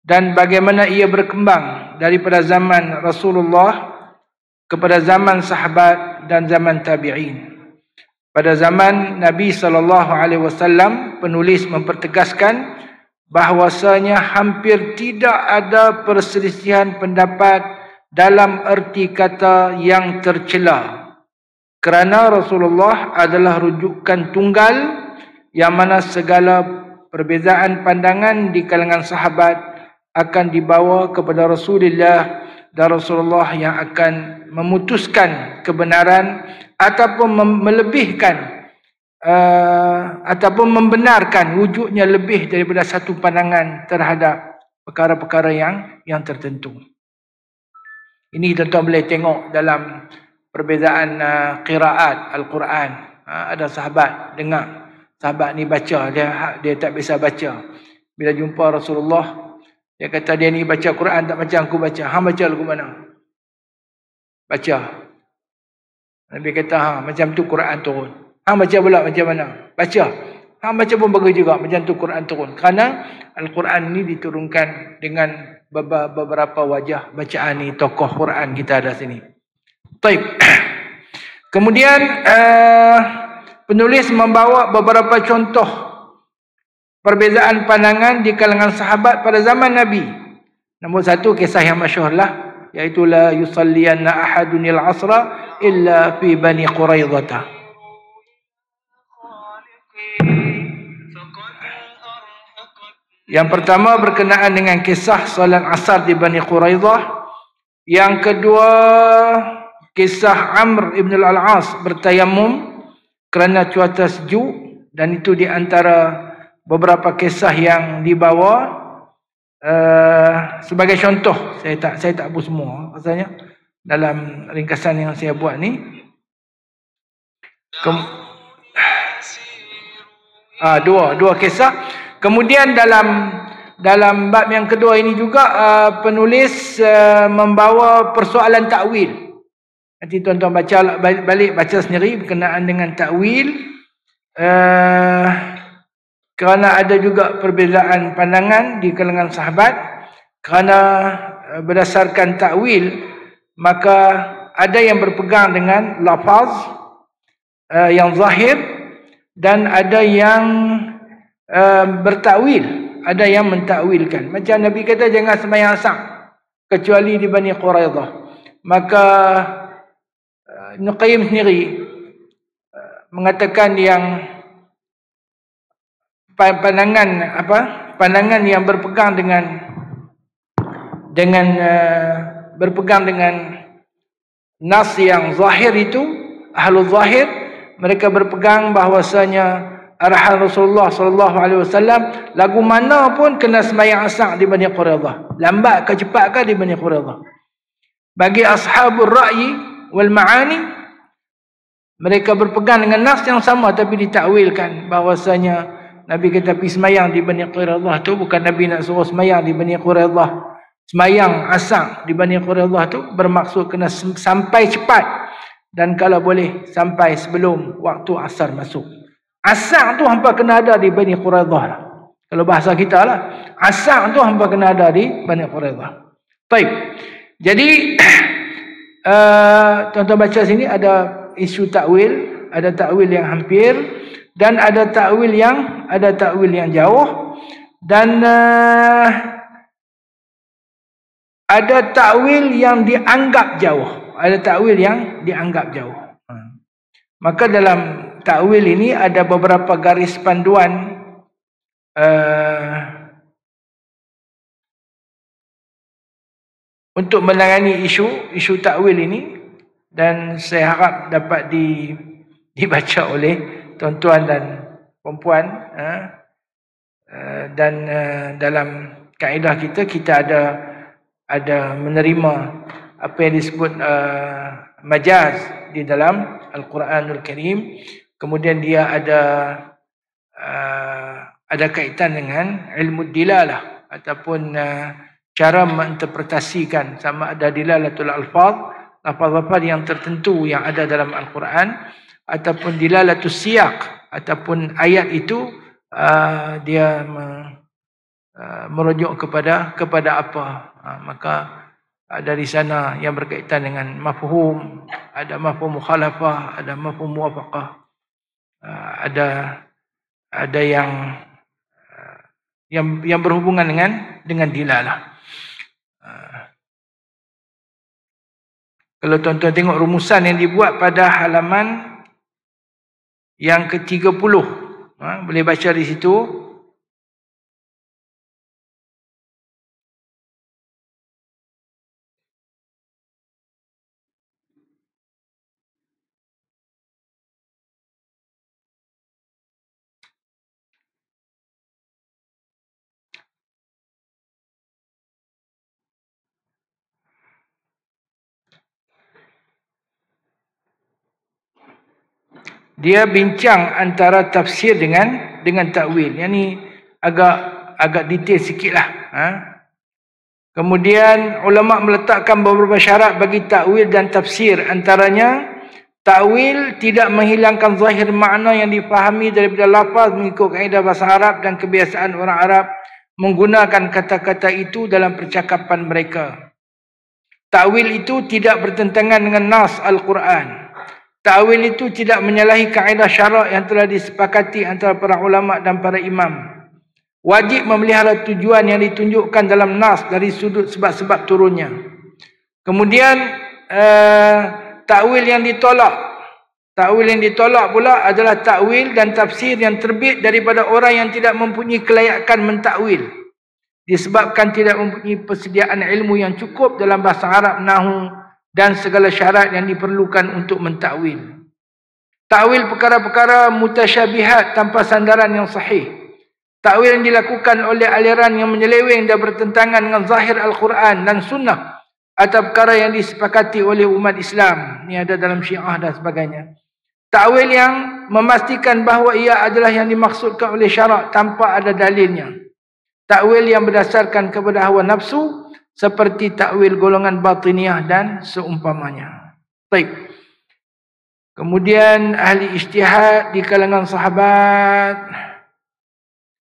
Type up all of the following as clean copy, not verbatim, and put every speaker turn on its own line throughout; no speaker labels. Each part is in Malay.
dan bagaimana ia berkembang daripada zaman Rasulullah kepada zaman sahabat dan zaman tabi'in. Pada zaman Nabi SAW, penulis mempertegaskan bahwasanya hampir tidak ada perselisihan pendapat dalam erti kata yang tercela, kerana Rasulullah adalah rujukan tunggal yang mana segala perbezaan pandangan di kalangan sahabat akan dibawa kepada Rasulullah, dan Rasulullah yang akan memutuskan kebenaran ataupun melebihkan ataupun membenarkan wujudnya lebih daripada satu pandangan terhadap perkara-perkara yang tertentu. Ini tuan-tuan boleh tengok dalam perbezaan qiraat Al-Quran. Ada sahabat dengar, sahabat ni baca, dia tak biasa baca. Bila jumpa Rasulullah, dia kata dia ni baca Quran tak macam aku baca. Hang baca lagu mana? Baca. Nabi kata, macam tu Quran turun. Hang baca pula macam mana? Baca. Hang baca pun bagus juga, macam tu Quran turun. Kerana Al-Quran ni diturunkan dengan beberapa wajah bacaan ni tokoh Quran kita ada sini. Baik. Kemudian penulis membawa beberapa contoh perbezaan pandangan di kalangan sahabat pada zaman Nabi. Nombor satu, kisah yang masyhurlah, iaitu la yusalliyanna ahadunil asra illa fi Bani Quraidah. Yang pertama berkenaan dengan kisah solat asar di Bani Quraidah. Yang kedua, kisah Amr ibn al-As bertayamum kerana cuaca sejuk, dan itu di antara beberapa kisah yang dibawa sebagai contoh. Saya tak buat semua rasanya dalam ringkasan yang saya buat ni. Dua kisah. Kemudian dalam bab yang kedua ini juga penulis membawa persoalan takwil. Nanti tuan-tuan baca balik baca sendiri berkenaan dengan takwil. Kerana ada juga perbezaan pandangan di kalangan sahabat. Kerana berdasarkan takwil, maka ada yang berpegang dengan lafaz yang zahir, dan ada yang bertakwil, ada yang mentakwilkan. Macam Nabi kata jangan sembahyang asar kecuali di Bani Quraidah. Maka Ibn Qayyim sendiri mengatakan yang pandangan yang berpegang dengan nas yang zahir itu, ahlul zahir, mereka berpegang bahwasanya arahan Rasulullah SAW, lagu mana pun kena sembahyang asar di Bani Quraidah, lambat ke cepat ke di Bani Quraidah. Bagi ashabul ra'yi wal ma'ani, mereka berpegang dengan nas yang sama tapi ditakwilkan bahwasanya Nabi kata pergi semayang di Bani Quraidah tu bukan Nabi nak suruh semayang di Bani Quraidah. Semayang asar di Bani Quraidah tu bermaksud kena sampai cepat, dan kalau boleh sampai sebelum waktu asar masuk. Asar tu hampa kena ada di Bani Quraidah lah. Kalau bahasa kita lah, asar tu hampa kena ada di Bani Quraidah. Baik. Jadi tuan-tuan baca sini ada isu takwil, ada takwil yang hampir, dan ada takwil yang jauh, dan ada takwil yang dianggap jauh. Ada takwil yang dianggap jauh. Maka dalam takwil ini ada beberapa garis panduan untuk menangani isu takwil ini, dan saya harap dapat dibaca oleh tuan-tuan dan perempuan. Dan dalam kaedah kita ada menerima apa yang disebut majaz di dalam Al-Quranul Karim. Kemudian dia ada kaitan dengan ilmu dilalah, ataupun cara menginterpretasikan, sama ada dilalatul alfaz, lafaz-lafaz yang tertentu yang ada dalam Al-Quran, ataupun dilalatus siyaq, ataupun ayat itu dia merujuk kepada apa. Maka dari sana yang berkaitan dengan mafhum, ada mafhum mukhalafah, ada mafhum muwafaqah, ada yang berhubungan dengan dilalah. Kalau tuan-tuan tengok rumusan yang dibuat pada halaman yang ke-30, boleh baca di situ. Dia bincang antara tafsir dengan takwil. Yang ni agak detail sikitlah. Kemudian ulama meletakkan beberapa syarat bagi takwil dan tafsir. Antaranya, takwil tidak menghilangkan zahir makna yang difahami daripada lafaz mengikut kaedah bahasa Arab dan kebiasaan orang Arab menggunakan kata-kata itu dalam percakapan mereka. Takwil itu tidak bertentangan dengan nas Al-Quran. Ta'wil itu tidak menyalahi kaedah syarak yang telah disepakati antara para ulama dan para imam. Wajib memelihara tujuan yang ditunjukkan dalam nas dari sudut sebab-sebab turunnya. Kemudian ta'wil yang ditolak. Ta'wil yang ditolak pula adalah ta'wil dan tafsir yang terbit daripada orang yang tidak mempunyai kelayakan mentakwil. Disebabkan tidak mempunyai persediaan ilmu yang cukup dalam bahasa Arab, nahwu dan segala syarat yang diperlukan untuk mentakwil. Takwil perkara-perkara mutasyabihat tanpa sandaran yang sahih. Takwil yang dilakukan oleh aliran yang menyeleweng dan bertentangan dengan zahir Al-Quran dan Sunnah atau perkara yang disepakati oleh umat Islam. Ini ada dalam Syiah dan sebagainya. Takwil yang memastikan bahawa ia adalah yang dimaksudkan oleh syarak tanpa ada dalilnya. Takwil yang berdasarkan kepada hawa nafsu, seperti takwil golongan batiniyah dan seumpamanya. Baik. Kemudian ahli ijtihad di kalangan sahabat.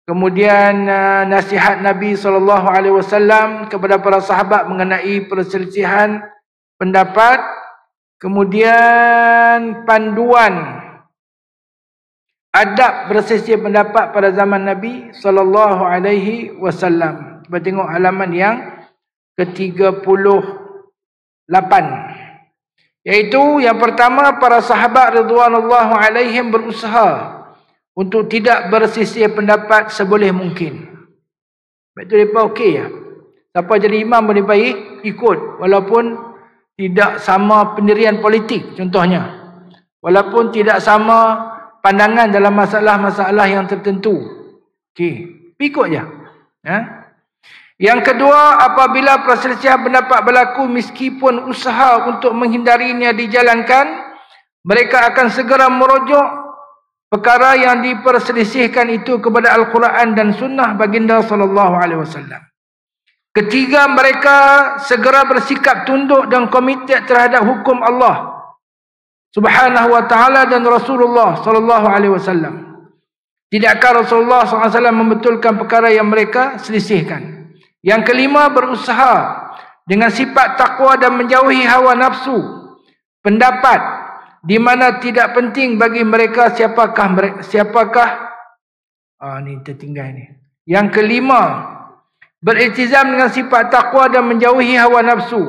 Kemudian nasihat Nabi SAW kepada para sahabat mengenai perselisihan pendapat. Kemudian panduan adab berselisih pendapat pada zaman Nabi SAW. Kita tengok halaman yang ke-38. Iaitu yang pertama, para sahabat radhiyallahu alaihim berusaha untuk tidak bersisih pendapat seboleh mungkin. Baik tu mereka okey ya. Siapa jadi imam pun mereka ikut walaupun tidak sama pendirian politik contohnya. Walaupun tidak sama pandangan dalam masalah-masalah yang tertentu. Okey, ikut je. Yang kedua, apabila perselisihan pendapat berlaku meskipun usaha untuk menghindarinya dijalankan, mereka akan segera merujuk perkara yang diperselisihkan itu kepada Al-Quran dan Sunnah baginda SAW. Ketiga, mereka segera bersikap tunduk dan komited terhadap hukum Allah Subhanahu wa ta'ala dan Rasulullah SAW. Tidakkah Rasulullah SAW membetulkan perkara yang mereka selisihkan? Yang kelima, berusaha dengan sifat takwa dan menjauhi hawa nafsu pendapat di mana tidak penting bagi mereka siapakah ni tertinggal ni. Yang kelima, beriltizam dengan sifat takwa dan menjauhi hawa nafsu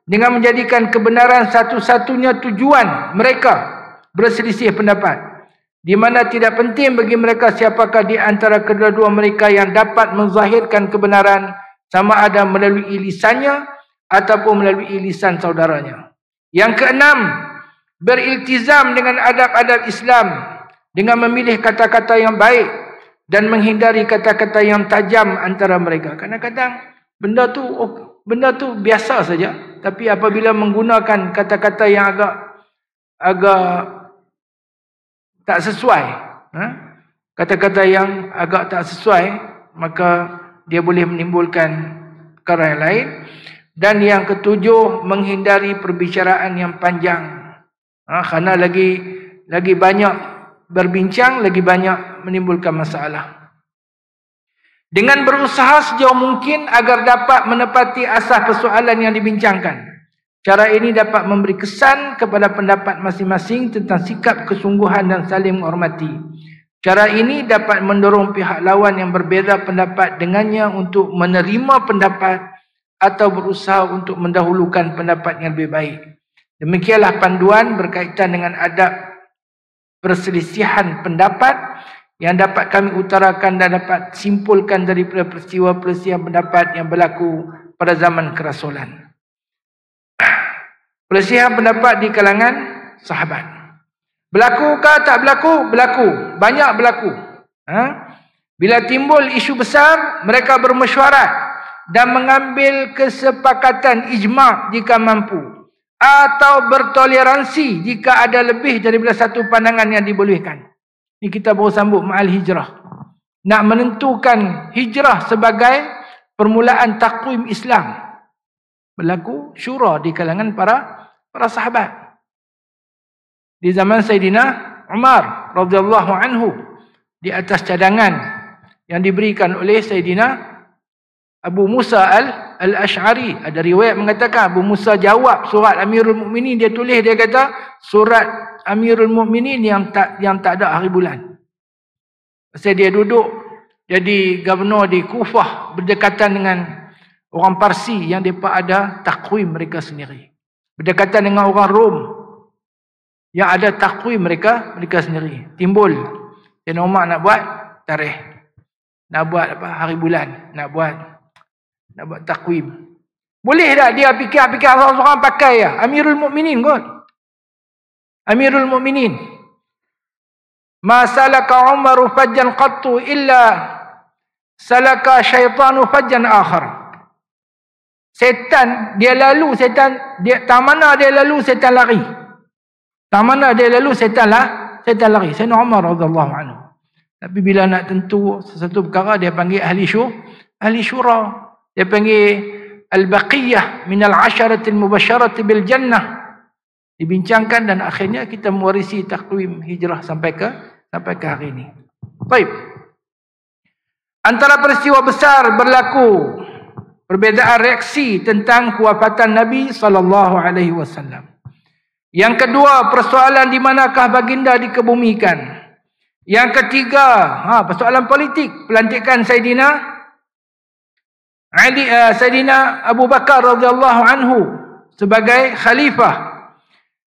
dengan menjadikan kebenaran satu-satunya tujuan mereka berselisih pendapat, di mana tidak penting bagi mereka siapakah di antara kedua-dua mereka yang dapat menzahirkan kebenaran, sama ada melalui lisannya ataupun melalui lisan saudaranya. Yang keenam, beriltizam dengan adab-adab Islam dengan memilih kata-kata yang baik dan menghindari kata-kata yang tajam antara mereka. Kadang-kadang benda tu biasa saja, tapi apabila menggunakan kata-kata yang agak tak sesuai, kata-kata yang agak tak sesuai, maka dia boleh menimbulkan perkara yang lain. Dan yang ketujuh, menghindari perbicaraan yang panjang. Kerana lagi banyak berbincang, lagi banyak menimbulkan masalah. dengan berusaha sejauh mungkin agar dapat menepati asas persoalan yang dibincangkan. Cara ini dapat memberi kesan kepada pendapat masing-masing tentang sikap kesungguhan dan saling menghormati. Cara ini dapat mendorong pihak lawan yang berbeza pendapat dengannya untuk menerima pendapat atau berusaha untuk mendahulukan pendapat yang lebih baik. Demikianlah panduan berkaitan dengan adab perselisihan pendapat yang dapat kami utarakan dan dapat simpulkan daripada peristiwa-peristiwa pendapat yang berlaku pada zaman kerasulan. Perselisihan pendapat di kalangan sahabat. Berlakukah tak berlaku? Berlaku. Banyak berlaku. Bila timbul isu besar, mereka bermesyuarat dan mengambil kesepakatan ijma' jika mampu. Atau bertoleransi jika ada lebih daripada satu pandangan yang dibolehkan. Ini kita baru sambut ma'al hijrah. Nak menentukan hijrah sebagai permulaan takwim Islam. Berlaku syura di kalangan para sahabat. Di zaman Sayyidina Umar radhiyallahu anhu, di atas cadangan yang diberikan oleh Sayyidina Abu Musa al-Ash'ari. Ada riwayat mengatakan Abu Musa jawab surat Amirul Mukminin, dia tulis, dia kata surat Amirul Mukminin yang tak ada hari bulan. Pasal dia duduk jadi gubernur di Kufah berdekatan dengan orang Parsi yang mereka ada takwim mereka sendiri. Berdekatan dengan orang Rom yang ada takwim mereka sendiri. Timbul Sayyidina Umar nak buat tarikh, nak buat hari bulan, nak buat takwim. Boleh tak dia fikir seorang pakai ya? Amirul Mukminin kot. Amirul Mukminin. Ma salaka Umaru fajjan qattu illa salaka syaitanu fajjan akhar. Setan dia lalu, tak mana dia lalu setan lari. Tak mana dia lalu setan lari. Sayyidina Umar radhiyallahu anhu. Tapi bila nak tentu sesuatu perkara, dia panggil ahli syura. Dia panggil al-baqiyah min al-asharatil mubasyarati bil jannah. Dibincangkan dan akhirnya kita mewarisi takwim hijrah sampai ke hari ini. Baik. Antara peristiwa besar berlaku perbezaan reaksi tentang kewafatan Nabi SAW. Yang kedua, persoalan di manakah baginda dikebumikan. Yang ketiga, persoalan politik, pelantikan Sayyidina Abu Bakar radhiyallahu anhu sebagai khalifah.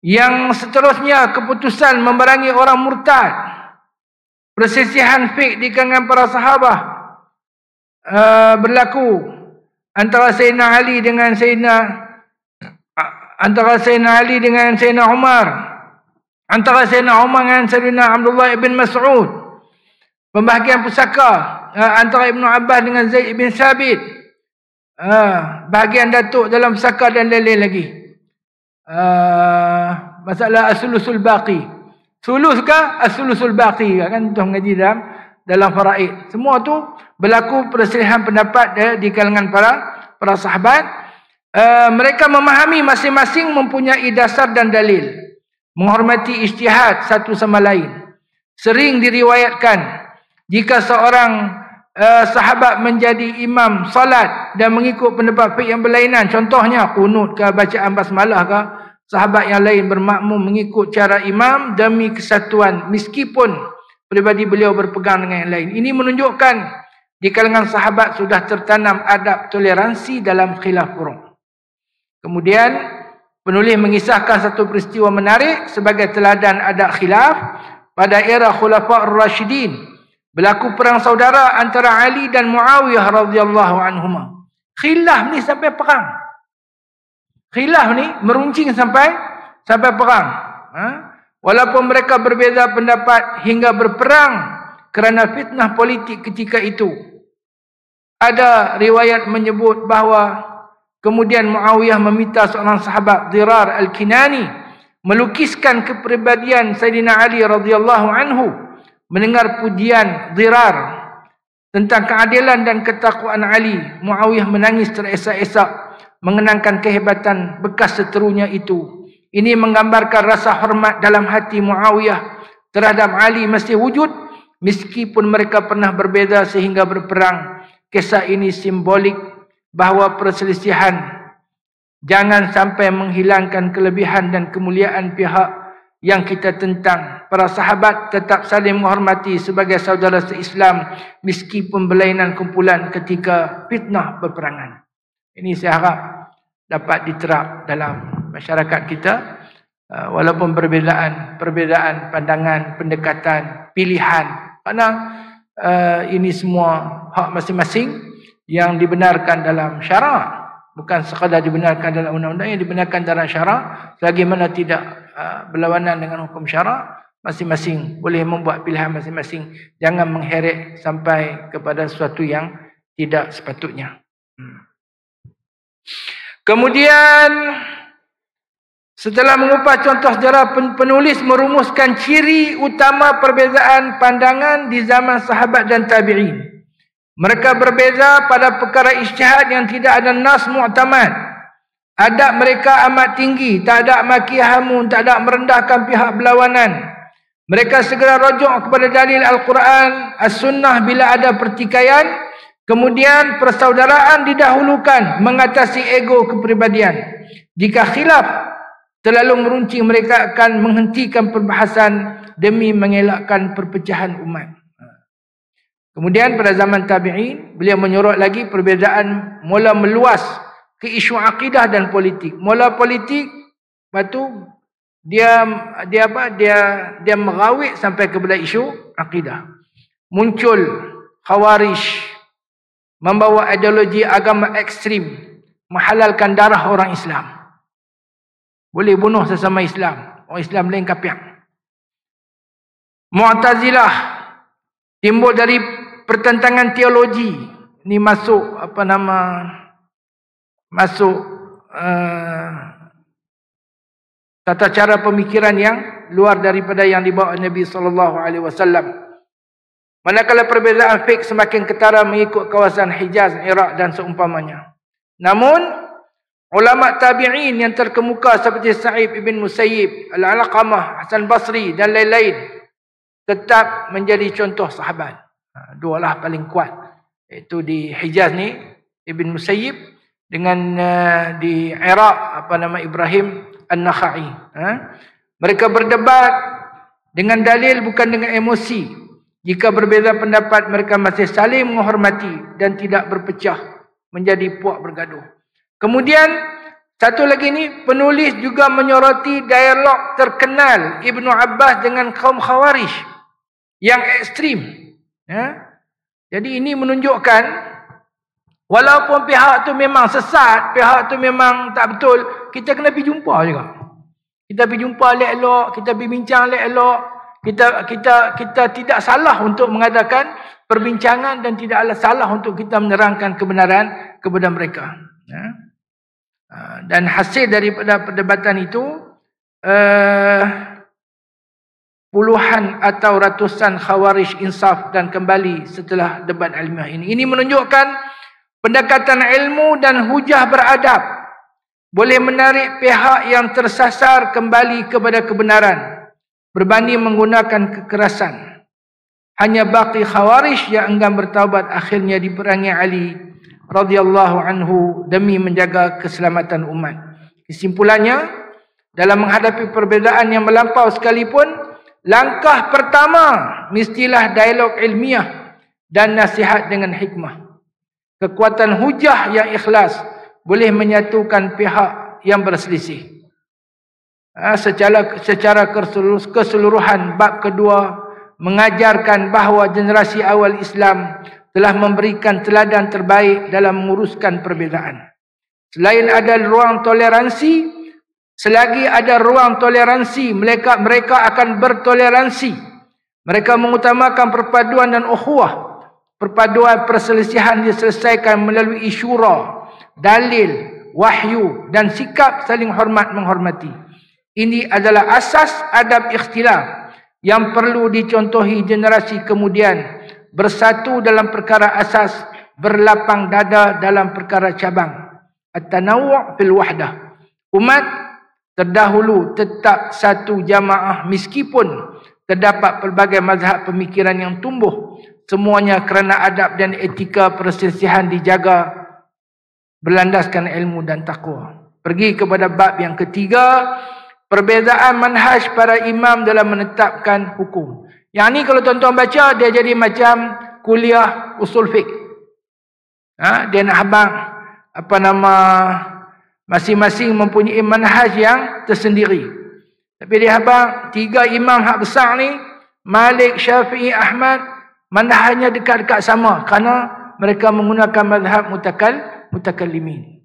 Yang seterusnya, keputusan memerangi orang murtad. Perselisihan fik di kalangan para sahabat berlaku antara Sayyidina Ali dengan Sayyidina Umar, antara Sayyidina Umar dengan Sayyidina Abdullah ibn Mas'ud, pembahagian pusaka antara Ibnu Abbas dengan Zaid ibn Sabit, bahagian datuk dalam pusaka dan lain-lain lagi. Masalah as-sulusul baqi, sulus kah as-sulusul baqi kan, tuan mengaji dalam faraid. Semua tu berlaku perselisihan pendapat di kalangan para sahabat. Mereka memahami masing-masing mempunyai dasar dan dalil, menghormati ijtihad satu sama lain. Sering diriwayatkan jika seorang sahabat menjadi imam salat dan mengikut pendapat fiqh yang berlainan, contohnya qunut ke, bacaan basmalah ke, sahabat yang lain bermakmum mengikut cara imam demi kesatuan meskipun pribadi beliau berpegang dengan yang lain. Ini menunjukkan di kalangan sahabat sudah tertanam adab toleransi dalam khilaf furu'. Kemudian penulis mengisahkan satu peristiwa menarik sebagai teladan adab khilaf. Pada era Khulafa' ar-Rashidin berlaku perang saudara antara Ali dan Muawiyah radhiyallahu anhuma. Khilaf ni sampai perang. Khilaf ni meruncing sampai perang. Walaupun mereka berbeza pendapat hingga berperang kerana fitnah politik ketika itu. Ada riwayat menyebut bahawa kemudian Muawiyah meminta seorang sahabat, Dirar al-Kinani, melukiskan kepribadian Sayyidina Ali radhiyallahu anhu. Mendengar pujian Dirar tentang keadilan dan ketakwaan Ali, Muawiyah menangis teresak-esak mengenangkan kehebatan bekas seterunya itu. Ini menggambarkan rasa hormat dalam hati Muawiyah terhadap Ali masih wujud meskipun mereka pernah berbeza sehingga berperang. Kisah ini simbolik bahawa perselisihan jangan sampai menghilangkan kelebihan dan kemuliaan pihak yang kita tentang. Para sahabat tetap saling menghormati sebagai saudara se-Islam meskipun berlainan kumpulan ketika fitnah berperangan. Ini saya harap dapat diterap dalam masyarakat kita, walaupun perbezaan pandangan, pendekatan, pilihan, kerana ini semua hak masing-masing yang dibenarkan dalam syarak. Bukan sekadar dibenarkan dalam undang-undang, yang dibenarkan dalam syarak. Selagi mana tidak berlawanan dengan hukum syarak, masing-masing boleh membuat pilihan masing-masing. Jangan mengheret sampai kepada sesuatu yang tidak sepatutnya. Kemudian setelah mengupas contoh sejarah, penulis merumuskan ciri utama perbezaan pandangan di zaman sahabat dan tabi'in. Mereka berbeza pada perkara ijtihad yang tidak ada nas mu'tamad. Adab mereka amat tinggi, tak ada maki hamun, tak ada merendahkan pihak berlawanan. Mereka segera rujuk kepada dalil Al-Quran, As-Sunnah bila ada pertikaian. Kemudian persaudaraan didahulukan mengatasi ego kepribadian. Jika khilaf terlalu meruncing, mereka akan menghentikan perbahasan demi mengelakkan perpecahan umat. Kemudian pada zaman tabi'in, beliau menyorot lagi perbezaan mula meluas ke isu akidah dan politik. Mula politik, lepas tu dia merawit sampai kepada isu akidah. Muncul Khawarij, membawa ideologi agama ekstrim, menghalalkan darah orang Islam. Boleh bunuh sesama Islam, orang Islam lain kafir. Mu'tazilah timbul dari pertentangan teologi. Ini masuk tata cara pemikiran yang luar daripada yang dibawa Nabi SAW. Manakala perbezaan fiqh semakin ketara mengikut kawasan Hijaz, Iraq dan seumpamanya. Namun ulama tabi'in yang terkemuka seperti Sa'id ibn Musayyib, Al-Alqamah, Hasan Basri dan lain-lain tetap menjadi contoh sahabat. Dua lah paling kuat, iaitu di Hijaz ni Ibn Musayyib, dengan di Iraq Ibrahim An-Nakhai. Mereka berdebat dengan dalil, bukan dengan emosi. Jika berbeza pendapat, mereka masih saling menghormati dan tidak berpecah menjadi puak bergaduh. Kemudian satu lagi ni, penulis juga menyoroti dialog terkenal Ibnu Abbas dengan kaum Khawarij yang ekstrim. Jadi ini menunjukkan walaupun pihak tu memang sesat, pihak tu memang tak betul, kita kena pergi jumpa juga. Kita pergi jumpa elok-elok, kita pergi bincang elok-elok. Kita tidak salah untuk mengadakan perbincangan dan tidaklah salah untuk kita menerangkan kebenaran kepada mereka. Dan hasil daripada perdebatan itu, puluhan atau ratusan Khawarij insaf dan kembali setelah debat ilmiah ini. Ini menunjukkan pendekatan ilmu dan hujah beradab boleh menarik pihak yang tersasar kembali kepada kebenaran berbanding menggunakan kekerasan. Hanya baki Khawarij yang enggan bertaubat akhirnya diperangi Ali radhiyallahu anhu demi menjaga keselamatan umat. Kesimpulannya, dalam menghadapi perbezaan yang melampau sekalipun, langkah pertama mestilah dialog ilmiah dan nasihat dengan hikmah. Kekuatan hujah yang ikhlas boleh menyatukan pihak yang berselisih. Secara keseluruhan, bab kedua mengajarkan bahawa generasi awal Islam telah memberikan teladan terbaik dalam menguruskan perbezaan. Selain ada ruang toleransi, selagi ada ruang toleransi, mereka akan bertoleransi. Mereka mengutamakan perpaduan dan ukhuwah. Perpaduan perselisihan diselesaikan melalui syura, dalil, wahyu dan sikap saling hormat menghormati. Ini adalah asas adab ikhtilaf yang perlu dicontohi generasi kemudian. Bersatu dalam perkara asas, berlapang dada dalam perkara cabang. At-tanawwu' fil wahdah. Umat terdahulu tetap satu jamaah meskipun terdapat pelbagai mazhab pemikiran yang tumbuh Semuanya kerana adab dan etika perselisihan dijaga berlandaskan ilmu dan takwa. Pergi kepada bab yang ketiga, perbezaan manhaj para imam dalam menetapkan hukum. Yang ni kalau tuan-tuan baca, dia jadi macam kuliah usul fiqh. Dia nak habang masing-masing mempunyai manhaj yang tersendiri. Tapi dia habang 3 imam hak besar ni, Malik, Syafi'i, Ahmad, manhajnya dekat-dekat sama kerana mereka menggunakan mazhab mutakallimin.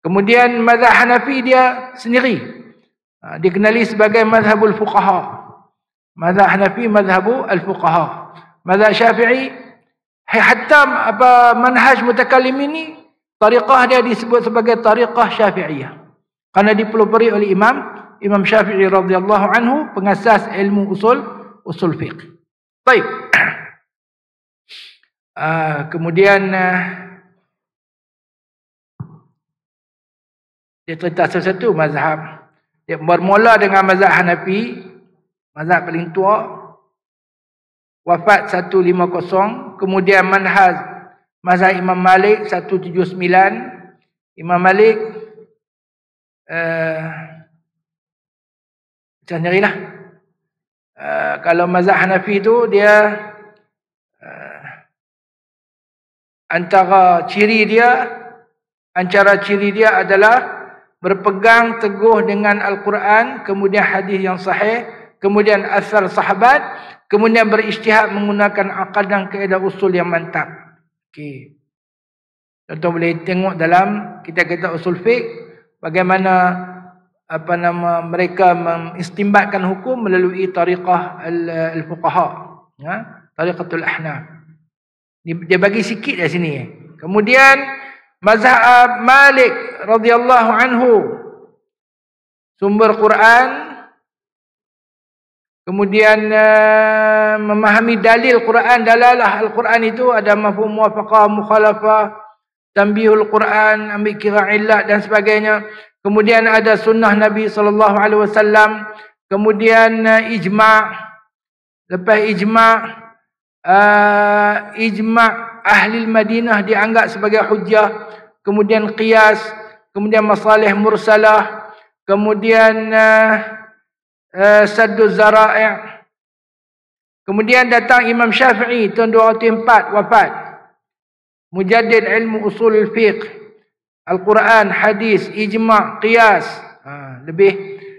Kemudian mazhab Hanafi dia sendiri. Dikenali sebagai mazhabul fuqaha. Mazhab Hanafi mazhabul fuqaha. Mazhab Syafi'i hatta manhaj mutakallimin ni, tariqah dia disebut sebagai tariqah Syafi'iyah. Kerana dipelopori oleh Imam Syafi'i radhiyallahu anhu, pengasas ilmu usul fiqh. Baik. Kemudian dia cerita satu-satu mazhab. Dia bermula dengan mazhab Hanafi, mazhab paling tua, wafat 150. Kemudian mazhab Imam Malik 179. Imam Malik macam ni lah. Kalau mazhab Hanafi tu dia antara ciri dia adalah berpegang teguh dengan Al-Quran, kemudian hadis yang sahih, kemudian asar sahabat, kemudian berijtihad menggunakan akal dan kaedah usul yang mantap. Okey. Contoh boleh tengok dalam kitab-kitab usul fiqh bagaimana mereka mengistimbatkan hukum melalui tariqah al-fuqaha, tariqatul ahnaf. Dia bagi sikit dari sini. Kemudian mazhab Malik radhiyallahu anhu, sumber Quran, kemudian memahami dalil Quran, dalalah Al-Quran itu ada mafhum muwafaqah, mukhalafah, tanbihul Quran, ambil kira illat dan sebagainya. Kemudian ada sunnah Nabi SAW, kemudian ijma', lepas ijma' ahli Madinah dianggap sebagai hujjah, kemudian qiyas, kemudian masalih mursalah, kemudian saddu zara'i'. Kemudian datang Imam Syafi'i tahun 204 wafat, mujaddid ilmu usul fiqh, Al-Quran, hadis, ijma', qiyas.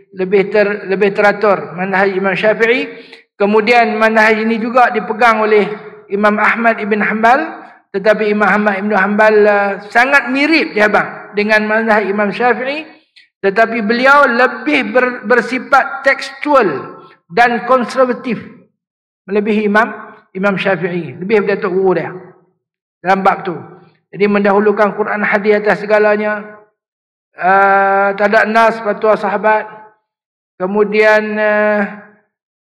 Lebih teratur manhaj Imam Syafi'i. Kemudian manhaj ini juga dipegang oleh Imam Ahmad ibn Hanbal, tetapi Imam Ahmad ibn Hanbal sangat mirip dia bang dengan manhaj Imam Syafi'i, tetapi beliau lebih bersifat tekstual dan konservatif melebihi Imam Syafi'i, lebih daripada tok guru dia dalam bab tu. Jadi mendahulukan Quran hadis atas segalanya. Tak ada nas fatwa sahabat. Kemudian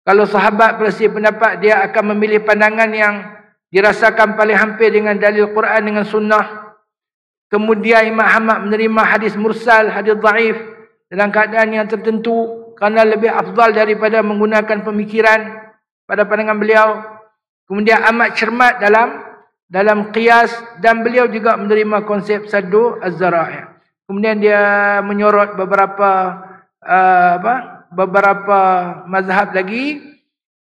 kalau sahabat bersih pendapat, dia akan memilih pandangan yang dirasakan paling hampir dengan dalil Quran dengan sunnah. Kemudian Imam Ahmad menerima hadis mursal, hadis dhaif dalam keadaan yang tertentu kerana lebih afdal daripada menggunakan pemikiran pada pandangan beliau. Kemudian amat cermat dalam qiyas, dan beliau juga menerima konsep saddu az-zara'i'. Kemudian dia menyorot beberapa mazhab lagi,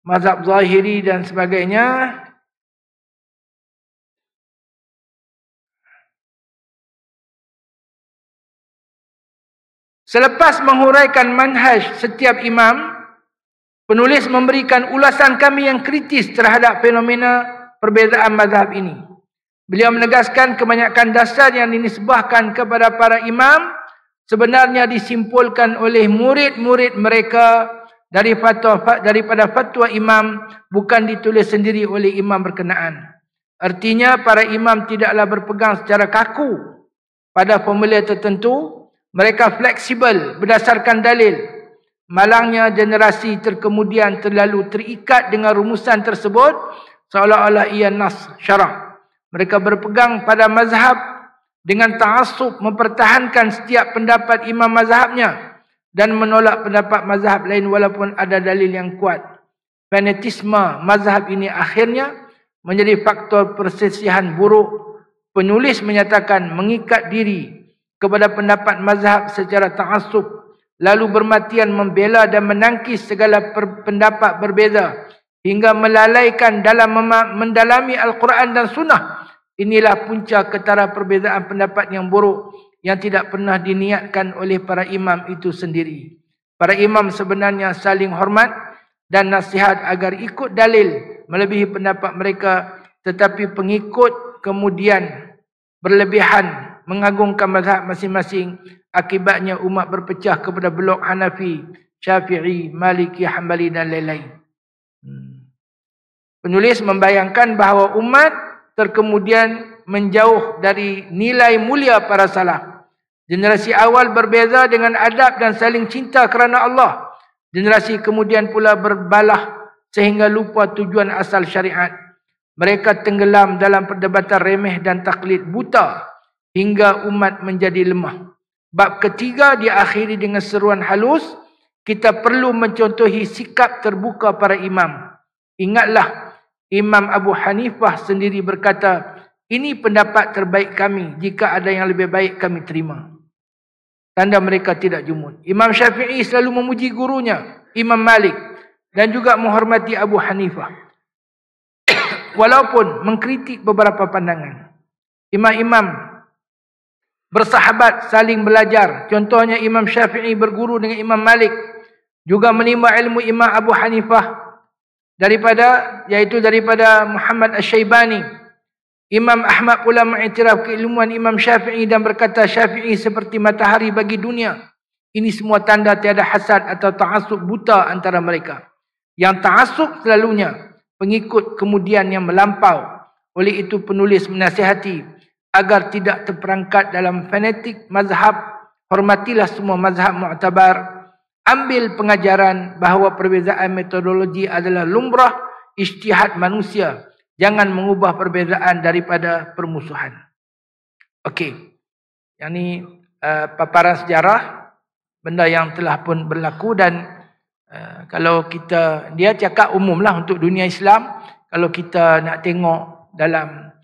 mazhab zahiri dan sebagainya. Selepas menghuraikan manhaj setiap imam, penulis memberikan ulasan kami yang kritis terhadap fenomena perbezaan mazhab ini. Beliau menegaskan kebanyakan dasar yang dinisbahkan kepada para imam sebenarnya disimpulkan oleh murid-murid mereka daripada fatwa imam, bukan ditulis sendiri oleh imam berkenaan. Artinya para imam tidaklah berpegang secara kaku pada formulir tertentu. Mereka fleksibel berdasarkan dalil. Malangnya generasi terkemudian terlalu terikat dengan rumusan tersebut seolah-olah ia nas syarak. Mereka berpegang pada mazhab dengan ta'assub, mempertahankan setiap pendapat imam mazhabnya dan menolak pendapat mazhab lain walaupun ada dalil yang kuat. Fanatisme mazhab ini akhirnya menjadi faktor perselisihan buruk. Penulis menyatakan mengikat diri kepada pendapat mazhab secara ta'assub, lalu bermatian membela dan menangkis segala pendapat berbeza hingga melalaikan dalam mendalami Al-Quran dan Sunnah. Inilah punca ketara perbezaan pendapat yang buruk yang tidak pernah diniatkan oleh para imam itu sendiri. Para imam sebenarnya saling hormat dan nasihat agar ikut dalil melebihi pendapat mereka, tetapi pengikut kemudian berlebihan mengagungkan mazhab masing-masing. Akibatnya umat berpecah kepada blok Hanafi, Syafi'i, Maliki, Hanbali dan lain-lain. Penulis membayangkan bahawa umat terkemudian menjauh dari nilai mulia para salaf. Generasi awal berbeza dengan adab dan saling cinta kerana Allah. Generasi kemudian pula berbalah sehingga lupa tujuan asal syariat. Mereka tenggelam dalam perdebatan remeh dan taklid buta hingga umat menjadi lemah. Bab ketiga diakhiri dengan seruan halus, kita perlu mencontohi sikap terbuka para imam. Ingatlah, Imam Abu Hanifah sendiri berkata, ini pendapat terbaik kami, jika ada yang lebih baik kami terima. Tanda mereka tidak jumud. Imam Syafi'i selalu memuji gurunya, Imam Malik, dan juga menghormati Abu Hanifah, walaupun mengkritik beberapa pandangan. Imam-imam bersahabat saling belajar. Contohnya Imam Syafi'i berguru dengan Imam Malik, juga menimba ilmu Imam Abu Hanifah daripada Muhammad Asy-Syaibani. Imam Ahmad pula mengiktiraf keilmuan Imam Syafi'i dan berkata, Syafi'i seperti matahari bagi dunia. Ini semua tanda tiada hasad atau ta'assub buta antara mereka. Yang ta'assub selalunya pengikut kemudian yang melampau. Oleh itu penulis menasihati agar tidak terperangkat dalam fanatik mazhab. Hormatilah semua mazhab mu'tabar. Ambil pengajaran bahawa perbezaan metodologi adalah lumrah ijtihad manusia. Jangan mengubah perbezaan daripada permusuhan. Okey. Yang ni paparan sejarah, benda yang telah pun berlaku, dan kalau kita, dia cakap umumlah untuk dunia Islam. Kalau kita nak tengok dalam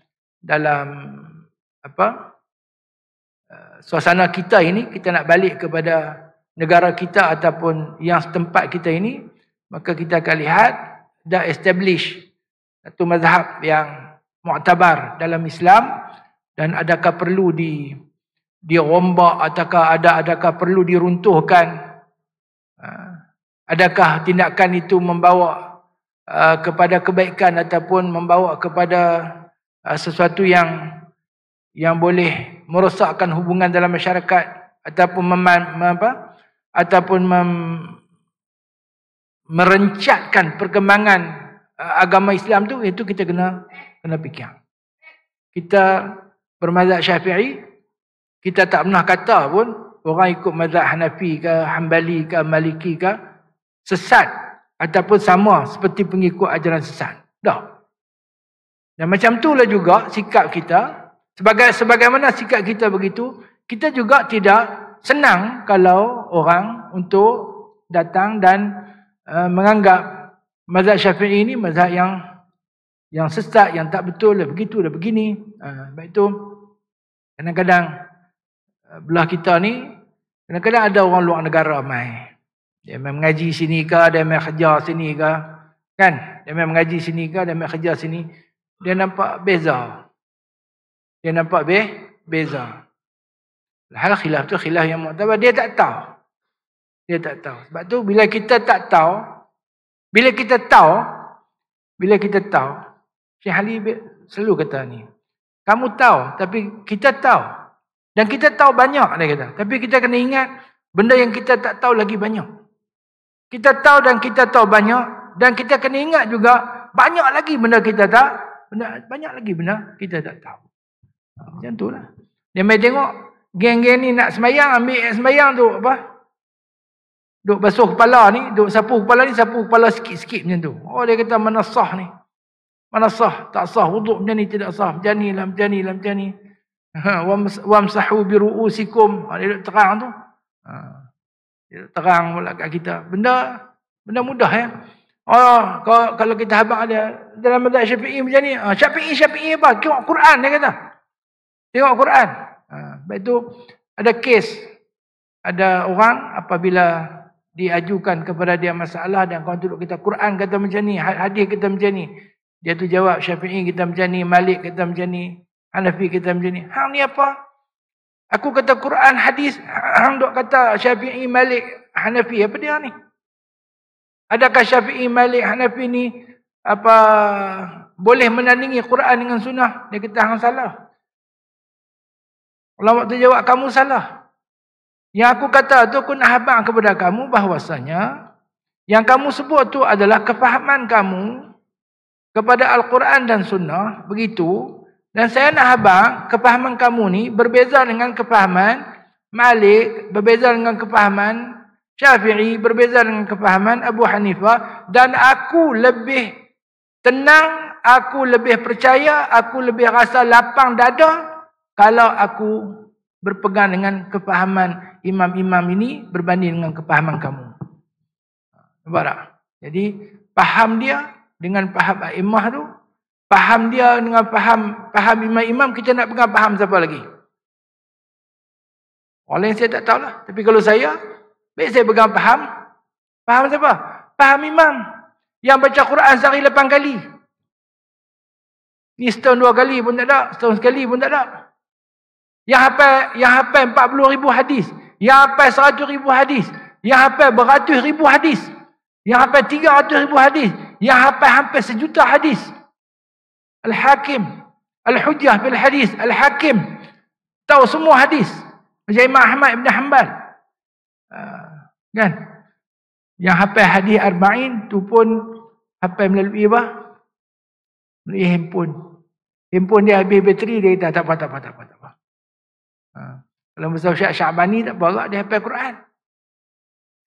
suasana kita ini, kita nak balik kepada negara kita ataupun yang setempat kita ini, maka kita akan lihat dah establish satu mazhab yang mu'tabar dalam Islam, dan adakah perlu dirombak, adakah perlu diruntuhkan, adakah tindakan itu membawa kepada kebaikan ataupun membawa kepada sesuatu yang boleh merosakkan hubungan dalam masyarakat ataupun merencatkan perkembangan agama Islam tu, itu kita kena fikir. Kita bermazhab Syafi'i, kita tak pernah kata pun orang ikut mazhab Hanafi ke Hanbali ke Maliki ke sesat ataupun sama seperti pengikut ajaran sesat. Dah. Dan macam itulah juga sikap kita. Sebagaimana sikap kita begitu, kita juga tidak senang kalau orang untuk datang dan menganggap mazhab Syafi'i ini mazhab yang sesat, yang tak betul, dah begitu, dah begini. Sebab itu kadang-kadang belah kita ni, kadang-kadang ada orang luar negara mai. Dia main mengaji sini ke, dia main kerja sini ke, kan? Dia main mengaji sini ke, dia main kerja sini. Dia nampak beza. Beza. Hal khilaf tu khilaf yang mu'tabar, dia tak tahu. Sebab tu bila kita tak tahu, bila kita tahu, Syekh Ali selalu kata ni, kamu tahu, tapi kita tahu. Dan kita tahu banyak, dia kata. Tapi kita kena ingat, benda yang kita tak tahu lagi banyak. Kita tahu dan kita tahu banyak, dan kita kena ingat juga, banyak lagi benda kita tak tahu. Macam tu lah. Dia main tengok, geng-geng ni nak semayang, ambil semayang tu, duk basuh kepala ni, duk sapu kepala ni, sapu kepala sikit-sikit macam tu. Oh, dia kata mana sah ni? Mana sah? Tak sah. Wuduk macam ni tidak sah. Macam ni. Wamsahu biru'usikum. Dia duk terang tu. Dia duk terang pula kat kita. Benda mudah ya. Oh, kalau kita habaq ada dalam mazhab Syafi'i macam ni. Syafi'i apa? Tengok Quran dia kata. Tengok Quran. Lepas tu ada kes. Ada orang apabila diajukan kepada dia masalah dan kawan duduk kita Quran kata macam ni, hadis kata macam ni. Dia tu jawab Syafi'i kata macam ni, Malik kata macam ni, Hanafi kata macam ni. Hang ni apa? Aku kata Quran, hadis, hang duk kata Syafi'i, Malik, Hanafi. Apa dia ni? Adakah Syafi'i, Malik, Hanafi ni apa boleh menandingi Quran dengan sunnah? Dia kata hang salah. Ulama tu jawab kamu salah. Yang aku kata tu aku nak habaq kepada kamu bahawasanya yang kamu sebut tu adalah kefahaman kamu kepada Al-Quran dan sunnah, begitu. Dan saya nak habaq kefahaman kamu ni berbeza dengan kefahaman Malik, berbeza dengan kefahaman Syafi'i, berbeza dengan kefahaman Abu Hanifah, dan aku lebih tenang, aku lebih percaya, aku lebih rasa lapang dada kalau aku berpegang dengan kefahaman imam-imam ini berbanding dengan kefahaman kamu. Nampak tak? Jadi faham dia dengan faham a'immah tu, faham dia dengan faham imam-imam, kita nak pegang faham siapa lagi? Orang lain saya tak tahulah. Tapi kalau saya, baik saya pegang faham siapa? Faham imam yang baca Quran sehari 8 kali. Ni setahun 2 kali pun tak ada, setahun sekali pun tak ada. Yang hafal 40,000 hadis, yang hafal 100,000 hadis, yang hafal beratus ribu hadis, yang hafal 300,000 hadis, yang hafal hampir 1 juta hadis. Al-Hakim, Al-Hujjah bil hadis, Al-Hakim tahu semua hadis. Macam Imam Ahmad Ibn Hanbal. Kan? Yang hafal hadis arba'in tu pun hafal melalui apa? Melalui handphone. Handphone dia habis bateri, dia kata tak apa. Kalau Musa Sya'bani tak apa, dia hafal Quran.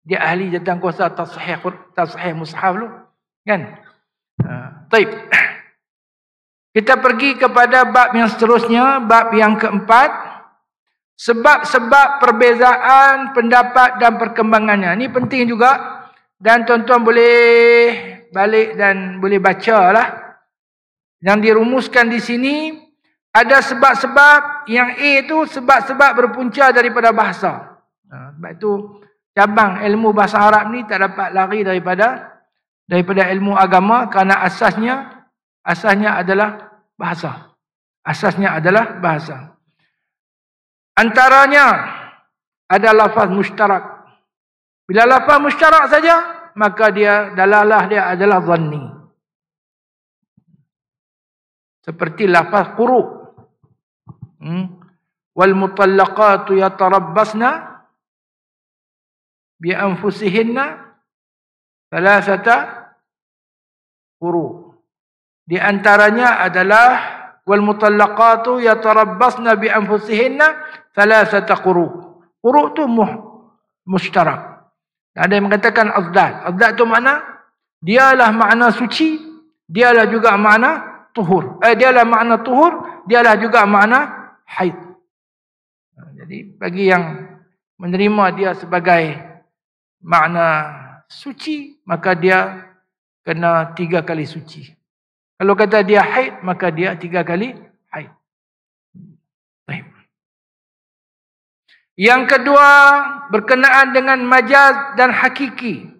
Dia ahli jatang kuasa tasahih mushaf lu. Kan? Baik. Kita pergi kepada bab yang seterusnya, bab yang keempat. Sebab-sebab perbezaan pendapat dan perkembangannya. Ini penting juga. Dan tuan-tuan boleh balik dan boleh baca lah. Yang dirumuskan di sini, ada sebab-sebab yang A itu sebab-sebab berpunca daripada bahasa. Sebab itu cabang ilmu bahasa Arab ni tak dapat lari daripada ilmu agama kerana asasnya adalah bahasa. Asasnya adalah bahasa. Antaranya ada lafaz mushtarak. Bila lafaz mushtarak saja, maka dalalah dia adalah zanni. Seperti lafaz quru'. Wal mutallaqatu yatarabbasna bi anfusihinna thalathata quru'. Di antaranya adalah wal mutallaqatu yatarabbasna bi anfusihinna thalathata quru'. Quru' tu mushtarak. Ada yang mengatakan azdat. Azdat tu makna dialah makna suci, dialah juga makna tuhur. Dialah makna tuhur, dialah juga makna haid. Jadi bagi yang menerima dia sebagai makna suci, maka dia kena 3 kali suci. Kalau kata dia haid, maka dia 3 kali haid. Baik. Yang kedua, berkenaan dengan majaz dan hakiki.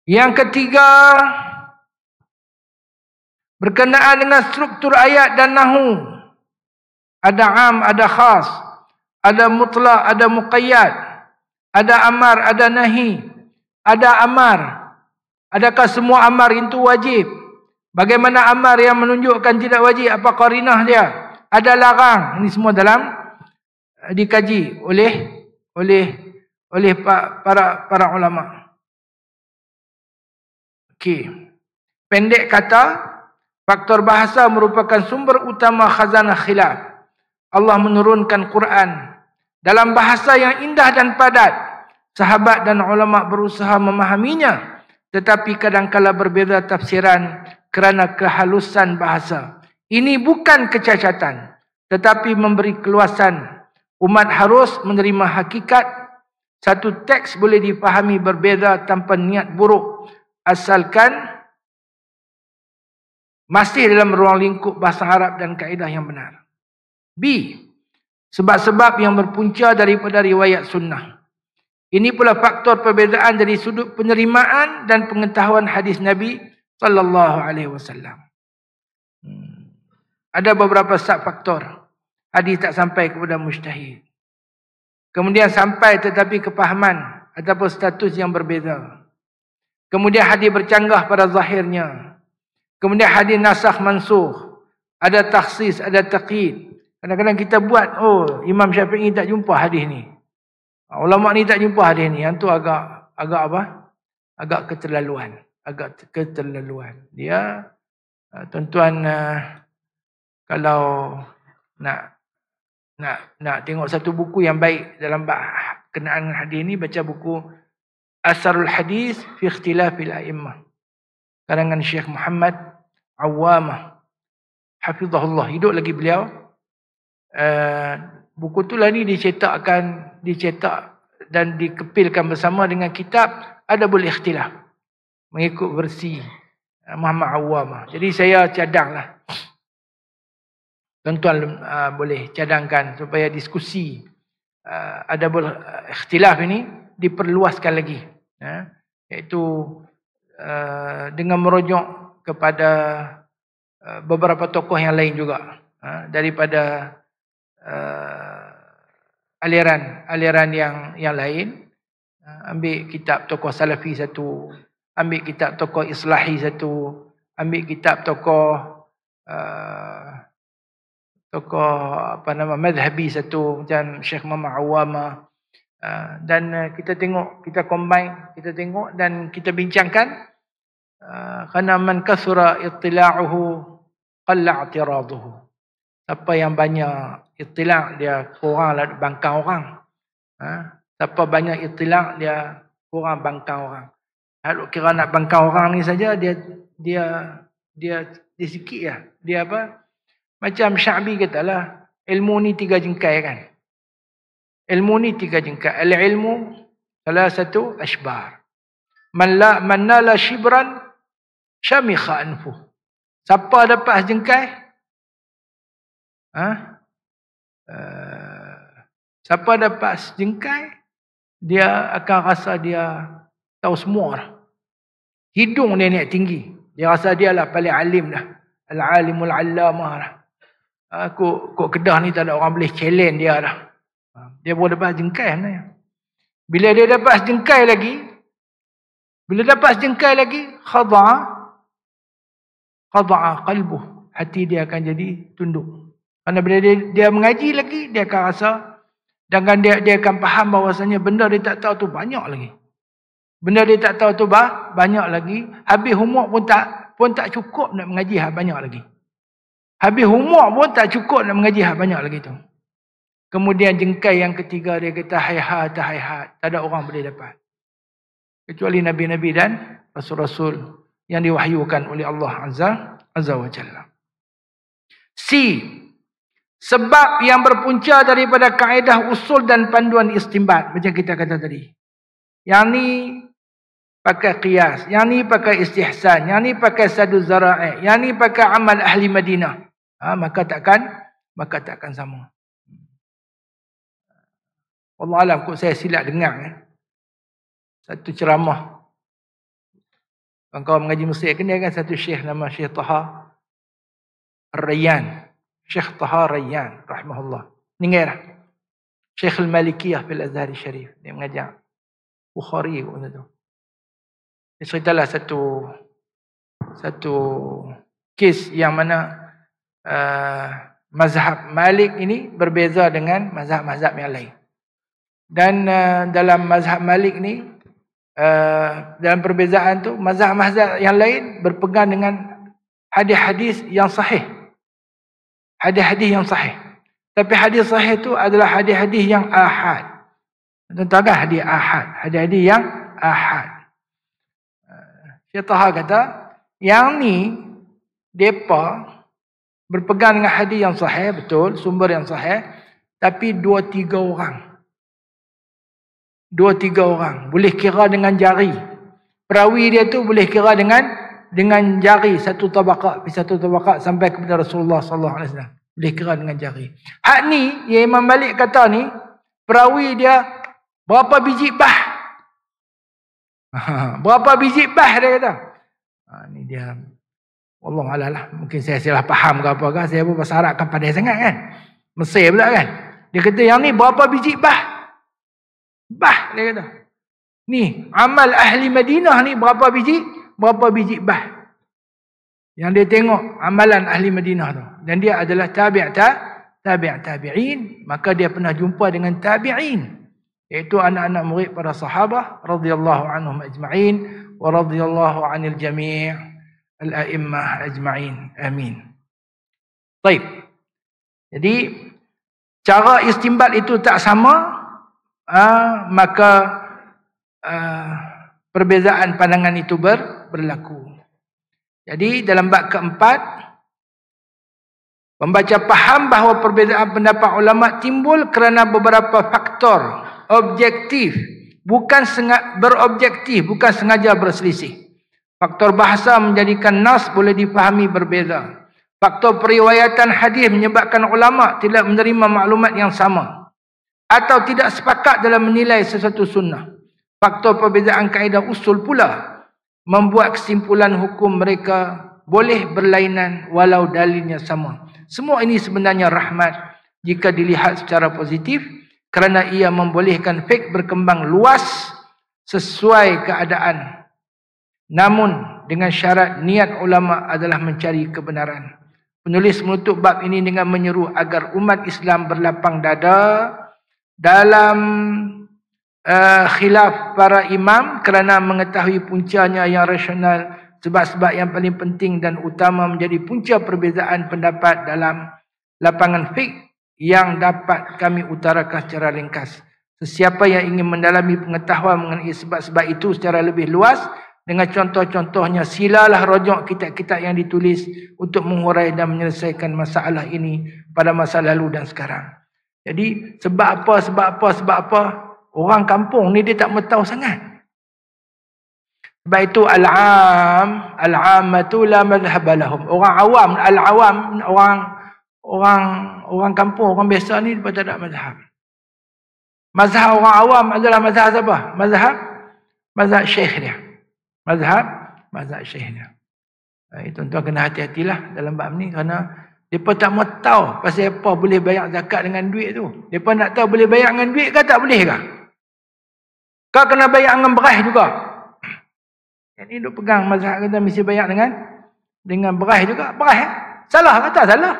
Yang ketiga, berkenaan dengan struktur ayat dan nahu. Ada am, ada khas, ada mutlak, ada muqayyad, ada amar, ada nahi, ada amar. Adakah semua amar itu wajib? Bagaimana amar yang menunjukkan tidak wajib? Apa qarinah dia? Ada larang. Ini semua dalam dikaji oleh para ulama. Okey. Pendek kata, faktor bahasa merupakan sumber utama khazanah khilaf. Allah menurunkan Quran dalam bahasa yang indah dan padat. Sahabat dan ulama berusaha memahaminya, tetapi kadang-kala berbeza tafsiran kerana kehalusan bahasa. Ini bukan kecacatan, tetapi memberi keluasan Umat harus menerima hakikat. Satu teks boleh dipahami berbeza tanpa niat buruk, asalkan masih dalam ruang lingkup bahasa Arab dan kaedah yang benar. B. Sebab-sebab yang berpunca daripada riwayat sunnah. Ini pula faktor perbezaan dari sudut penerimaan dan pengetahuan hadis Nabi sallallahu alaihi wasallam. Ada beberapa faktor. Hadis tak sampai kepada mujtahid. Kemudian sampai tetapi kepahaman ataupun status yang berbeza. Kemudian hadis bercanggah pada zahirnya. Kemudian hadis nasakh mansukh. Ada takhsis, ada taqyid. Kadang-kadang kita buat, Imam Syafi'i tak jumpa hadis ni. Ulama ni tak jumpa hadis ni. Yang tu agak apa? Agak keterlaluan. Dia, tuan-tuan, kalau nak tengok satu buku yang baik dalam kenaan hadis ni, baca buku Asarul Hadis fi Ikhtilafil A'immah, karangan Syekh Muhammad Awwamah hafizahullah, hidup lagi beliau. Buku tu lah ni dicetak dan dikepilkan bersama dengan kitab Adabul Ikhtilaf mengikut versi Muhammad Awwamah. Jadi saya cadanglah. Tuan-tuan boleh cadangkan supaya diskusi Adabul Ikhtilaf ini diperluaskan lagi. Iaitu dengan merujuk kepada beberapa tokoh yang lain juga. Daripada aliran yang lain. Ambil kitab tokoh Salafi satu. Ambil kitab tokoh Islahi satu. Ambil kitab tokoh madhabi satu macam Syekh Muhammad Awwamah, dan kita tengok, kita combine, kita tengok dan kita bincangkan, kerana man kasura ittila'uhu qalla i'tiraduhu. Siapa yang banyak ittila' dia kurang bangkang orang. Siapa banyak ittila' dia kurang bangkang orang. Kalau kira nak bangkang orang ni saja dia sikit lah. Dia apa? Macam Sya'bi katalah, ilmu ni 3 jengkai kan. Ilmu ni 3 jengkai. Al-ilmu salah satu ashbar. Man nala shibran syamikha anfuh. Siapa dapat jengkai? Siapa dapat jengkai, dia akan rasa dia tahu semua. Hidung dia naik tinggi. Dia rasa dia lah paling alim dah. Al-alimul allamah lah. Kok Kedah ni tak ada orang boleh challenge dia dah. Dia baru dapat jengkai sebenarnya. Bila dia dapat jengkai lagi, khada'a qalbuh. Hati dia akan jadi tunduk. Kerana bila dia mengaji lagi, dia akan rasa, dan dia akan faham bahawasanya benda dia tak tahu tu banyak lagi. Benda dia tak tahu tu banyak lagi. Habis umur pun tak cukup nak mengaji banyak lagi. Habis umur pun tak cukup nak mengaji banyak lagi tu. Kemudian jengkai yang ketiga, dia kata hayhat. Tak ada orang boleh dapat. Kecuali Nabi-Nabi dan Rasul-Rasul yang diwahyukan oleh Allah Azza wa Jalla. C. Sebab yang berpunca daripada kaedah usul dan panduan istinbat. Macam kita kata tadi. Yang ni pakai qiyas. Yang ni pakai istihsan. Yang ni pakai sadu zara'i. Yang ni pakai amal ahli Madinah. Maka takkan sama. Allah alam, kok saya silap dengar. Satu ceramah. Kawan-kawan mengaji Mesir kan, dia kan satu syekh nama Syekh Taha Ar-Rayyan. Syekh Taha Rayyan, rahimahullah. Dengar. Syekh Al-Malikiyah fil Azhar Syarif. Dia mengajar Bukhari. Dia ceritalah satu kes yang mana mazhab Malik ini berbeza dengan mazhab-mazhab yang lain. Dan dalam mazhab Malik ni, dalam perbezaan tu, mazhab-mazhab yang lain berpegang dengan hadis-hadis yang sahih. Hadis-hadis yang sahih. Tapi hadis sahih tu adalah hadis-hadis yang ahad. Tuan-tuan kan hadis ahad. Hadis-hadis yang ahad. Syekh Taha kata, yang ni, mereka berpegang dengan hadis yang sahih, betul, sumber yang sahih. tapi 2-3 orang. 2-3 orang. Boleh kira dengan jari. Perawi dia tu boleh kira dengan jari, satu tabaqat sampai kepada Rasulullah sallallahu alaihi wasallam. Boleh kira dengan jari. Hak ni yang Imam Malik kata ni, perawi dia berapa biji bah? Berapa biji bah dia kata. Ni dia, wallahualam lah. Mungkin saya salah faham ke apa ke. Saya pun bahasa Arab kan pandai sangat kan. Mesir pula kan. Dia kata yang ni berapa biji bah? Bah dia kata. Ni amal ahli Madinah ni berapa biji? Berapa biji bah? Yang dia tengok amalan ahli Madinah tu. Dan dia adalah tabi'in. Maka dia pernah jumpa dengan tabi'in. Iaitu anak-anak murid para sahabah radhiyallahu anhum ajma'in. Wa radhiyallahu anil jami' al-a'immah ajma'in. Amin. Baik. Jadi, cara istinbat itu tak sama. Maka perbezaan pandangan itu berlaku. Jadi dalam bab keempat, membaca faham bahawa perbezaan pendapat ulama timbul kerana beberapa faktor objektif, bukan sengaja berselisih. Faktor bahasa menjadikan nas boleh difahami berbeza. Faktor periwayatan hadis menyebabkan ulama tidak menerima maklumat yang sama atau tidak sepakat dalam menilai sesuatu sunnah. Faktor perbezaan kaedah usul pula membuat kesimpulan hukum mereka boleh berlainan walau dalilnya sama. Semua ini sebenarnya rahmat jika dilihat secara positif kerana ia membolehkan fiqh berkembang luas sesuai keadaan. Namun dengan syarat niat ulama adalah mencari kebenaran. Penulis menutup bab ini dengan menyeru agar umat Islam berlapang dada dalam khilaf para imam kerana mengetahui puncanya yang rasional, sebab-sebab yang paling penting dan utama menjadi punca perbezaan pendapat dalam lapangan fiqh yang dapat kami utarakan secara ringkas. Sesiapa yang ingin mendalami pengetahuan mengenai sebab-sebab itu secara lebih luas dengan contoh-contohnya, silalah rujuk kitab-kitab yang ditulis untuk menghurai dan menyelesaikan masalah ini pada masa lalu dan sekarang. Jadi sebab apa orang kampung ni dia tak tahu sangat. Sebab itu al-ammatu la madhhab lahum. Orang awam, orang kampung, orang biasa ni dia tak ada mazhab. Mazhab orang awam adalah mazhab siapa? Mazhab syekh dia. Mazhab syekh dia. Tuan-tuan kena hati-hatilah dalam bab ni kerana mereka tak mau tahu pasal apa boleh bayar zakat dengan duit tu. Mereka nak tahu boleh bayar dengan duit ke tak boleh ke? Kau kena bayar dengan beras juga. Ini duk pegang mazhab kata mesti bayar dengan beras juga. Beras salah kata salah.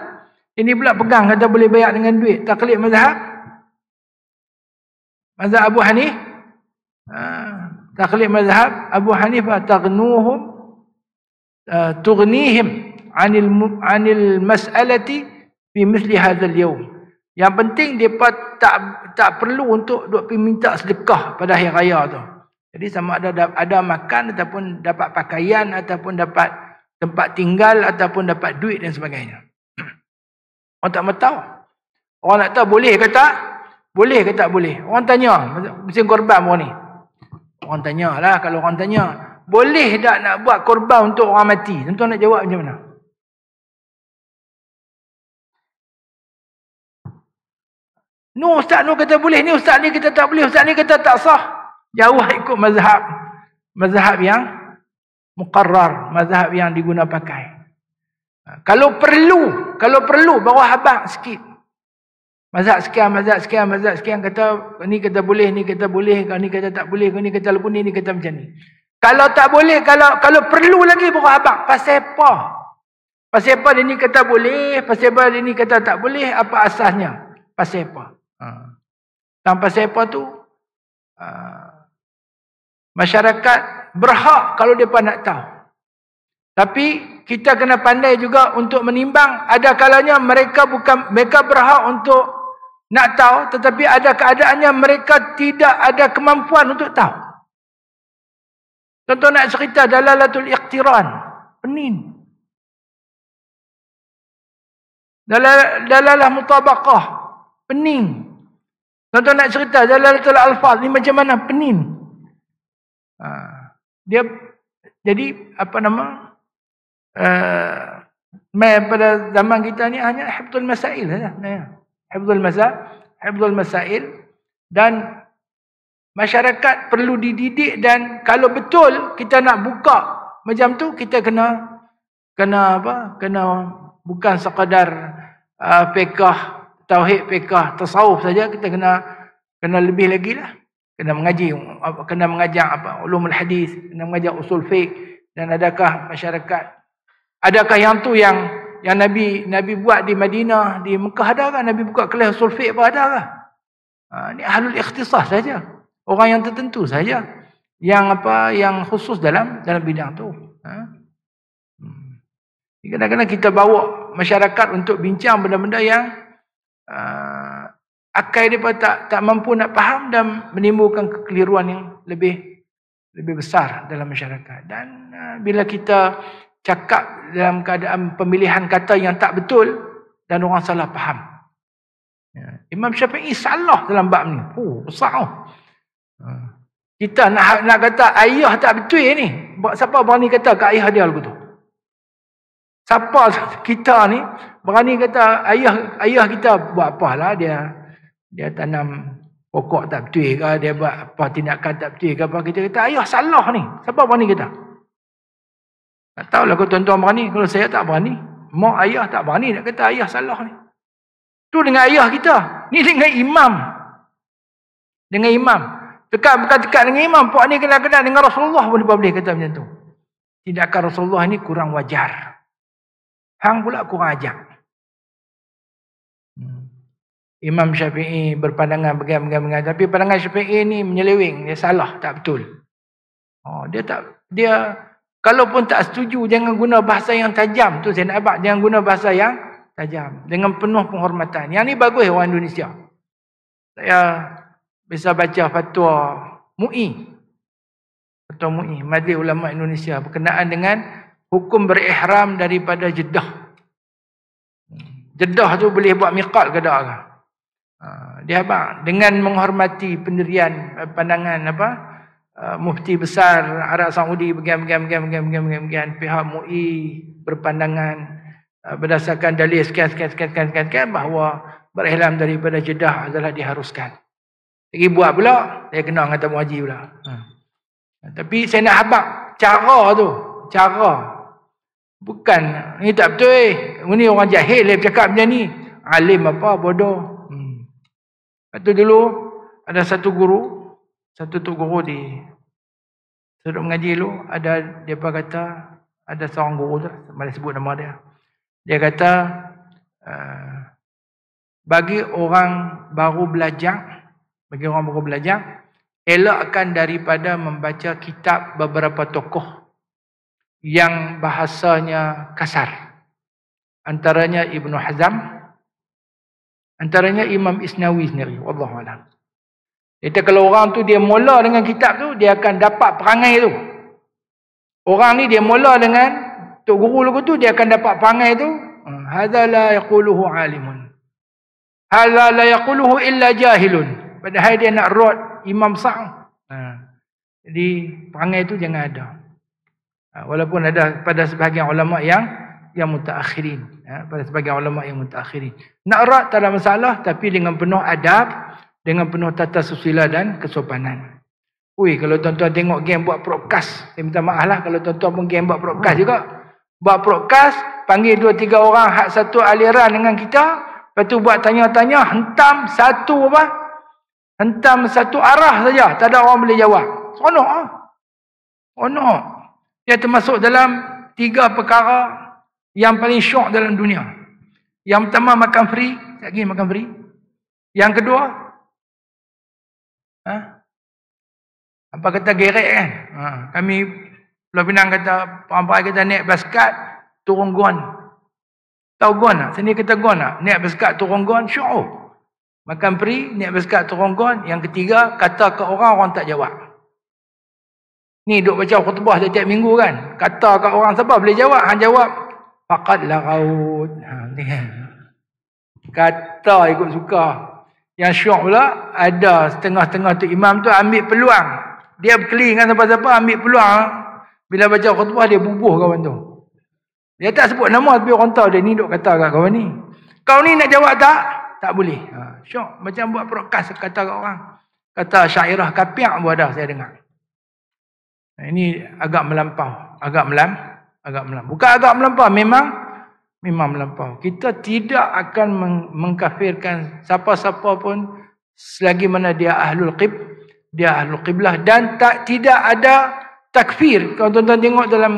Ini pula pegang kata boleh bayar dengan duit. Taklid mazhab Abu Hanif. Taklid mazhab Abu Hanifah tughnihim anil mas'alati fi misli hadzal yawm. Yang penting depa tak perlu untuk duk pergi minta sedekah pada hari raya tu. Jadi sama ada makan ataupun dapat pakaian ataupun dapat tempat tinggal ataupun dapat duit dan sebagainya. Orang tak tahu. Orang nak tahu boleh ke tak? Boleh ke tak boleh? Orang tanya musim korban orang ni. Orang tanyalah, kalau orang tanya, boleh tak nak buat korban untuk orang mati? Tuan-tuan nak jawab macam mana? Ustaz kata boleh, ni ustaz ni kata tak boleh, ustaz ni kata tak sah. Jauh ikut mazhab yang muqarrar, mazhab yang diguna pakai. Kalau perlu baru habaq sikit. Mazhab sekian kata ni kata boleh, ni kata boleh, ni kata tak boleh, ni kata lepas ni kata macam ni. Kalau tak boleh, kalau perlu lagi baru habaq. Pasal apa? Pasal apa dia ni kata boleh, pasal apa dia ni kata tak boleh, apa asasnya? Pasal apa? Dan pasal apa tu? Masyarakat berhak kalau mereka nak tahu. Tapi kita kena pandai juga untuk menimbang. Ada kalanya mereka berhak untuk nak tahu, tetapi ada keadaannya mereka tidak ada kemampuan untuk tahu. Contoh nak cerita dalalatul iqtiran. Penin. Dalalah mutabaqah. Pening. Tuan-tuan nak cerita Jalalatul Alfaz ni macam mana? Pening. Dia jadi apa nama? Pada zaman kita ni hanya hifdzul masail saja. Hifdzul masail, dan masyarakat perlu dididik, dan kalau betul kita nak buka macam tu, kita kena apa? Kena bukan sekadar fiqh, tauhid, fiqh, tasawuf saja, kita kena lebih lagi lah. Kena mengaji, kena mengajar apa? Ulumul hadis, kena mengajar usul fiqh. Dan adakah masyarakat, adakah yang tu yang Nabi buat di Madinah, di Mekah, adakah Nabi buka kelas usul fiqh apa, adakah? Ni ahlul ikhtisas saja. Orang yang tertentu saja yang khusus dalam bidang tu. Kadang-kadang kita bawa masyarakat untuk bincang benda-benda yang akal dia tak mampu nak faham, dan menimbulkan kekeliruan yang lebih besar dalam masyarakat. Dan bila kita cakap dalam keadaan pemilihan kata yang tak betul, dan orang salah faham. Imam Syafi'i salah dalam bab ni. Besar. Kita nak kata ayah tak betul ni. Siapa berani kata ke ayah dia lagu tu? Siapa kita ni berani kata ayah kita buat apalah, dia tanam pokok tak betul ke, dia buat apa tindakan tak betul ke apa, kita kata ayah salah ni. Siapa berani kata? Tak tahulah kalau tuan-tuan berani. Kalau saya tak berani, mak ayah tak berani nak kata ayah salah ni. Tu dengan ayah kita. Ni dengan imam. Dengan imam. Bukan dekat dengan imam. Puak ni kena-kena dengan Rasulullah pun boleh kata macam tu. Tindakan Rasulullah ni kurang wajar. Hang pula kurang ajar. Imam Syafi'i berpandangan begini. Tapi pandangan Syafi'i ni menyeleweng. Dia salah, tak betul. Dia kalaupun tak setuju, jangan guna bahasa yang tajam. Tu saya nak abad. Jangan guna bahasa yang tajam. Dengan penuh penghormatan. Yang ni bagus orang Indonesia. Saya bisa baca fatwa MUI. Fatwa MUI, Majlis Ulama Indonesia, berkenaan dengan hukum berihram daripada Jeddah. Jeddah tu boleh buat miqat ke tak? Dia apa? Dengan menghormati pendirian pandangan mufti besar Arab Saudi, bagian pihak MUI berpandangan berdasarkan dalil sekian bahawa berihram daripada Jeddah adalah diharuskan. Lagi buat pula, saya kena dengan Tamu Haji pula. Tapi saya nak habaq cara. Bukan, ni tak betul Ini orang jahil dia bercakap macam ni. Alim apa, bodoh. Lepas tu dulu, ada satu tok guru di Seduk mengaji dulu, dia kata, ada seorang guru tu, mari sebut nama dia. Dia kata, bagi orang baru belajar, elakkan daripada membaca kitab beberapa tokoh yang bahasanya kasar. Antaranya Ibnu Hazm, antaranya Imam Isnawi sendiri. Wallahualam. Jadi kalau orang tu dia mula dengan kitab tu, dia akan dapat perangai tu. Orang ni dia mula dengan tok guru lagu tu, dia akan dapat perangai tu. Hadza la yaquluhu alimun. Hadza la yaquluhu illa jahilun. Padahal dia nak rot imam besar. Jadi perangai tu jangan ada. Walaupun ada pada sebahagian ulama yang mutaakhirin. Pada sebahagian ulama yang mutaakhirin. Nak rot tak ada masalah, tapi dengan penuh adab, dengan penuh tata susila dan kesopanan. Kalau tuan-tuan tengok geng buat broadcast, saya minta maaf lah kalau tuan-tuan pun geng buat broadcast juga. Buat broadcast, panggil 2-3 orang hak satu aliran dengan kita, lepas tu buat tanya-tanya, hentam satu arah saja, tak ada orang boleh jawab. Seronok. Dia termasuk dalam 3 perkara yang paling syok dalam dunia. Yang pertama makan free, lagi makan free. Yang kedua, apa kata gerek kan? Kami Pulau Pinang kata, orang-orang kata naik baskat, turun gon. Tahu gon tak? Sini kata gon tak? Naik baskat, turun gon, syok. Makan free, naik baskat, turun gon. Yang ketiga, kata ke orang tak jawab. Ni duk baca khutbah setiap minggu kan? Kata ke orang, siapa boleh jawab? Han jawab, faqad lagaut. Kata ikut suka. Yang syok pula, ada setengah-setengah tu imam tu ambil peluang. Dia berkeliling dengan siapa-siapa, ambil peluang. Bila baca khutbah, dia bubuh kawan tu. Dia tak sebut nama, tapi orang tahu dia ni duk kata kat kawan ni. Kau ni nak jawab tak? Tak boleh. Syok. Macam buat broadcast kata kat orang. Kata syairah kapiak pun ada, saya dengar. Ini agak melampau. Agak melampau. Bukan agak melampau, memang melampau. Kita tidak akan mengkafirkan siapa-siapa pun selagi mana dia ahlul qiblah, dan tidak ada takfir. Kalau tuan-tuan tengok dalam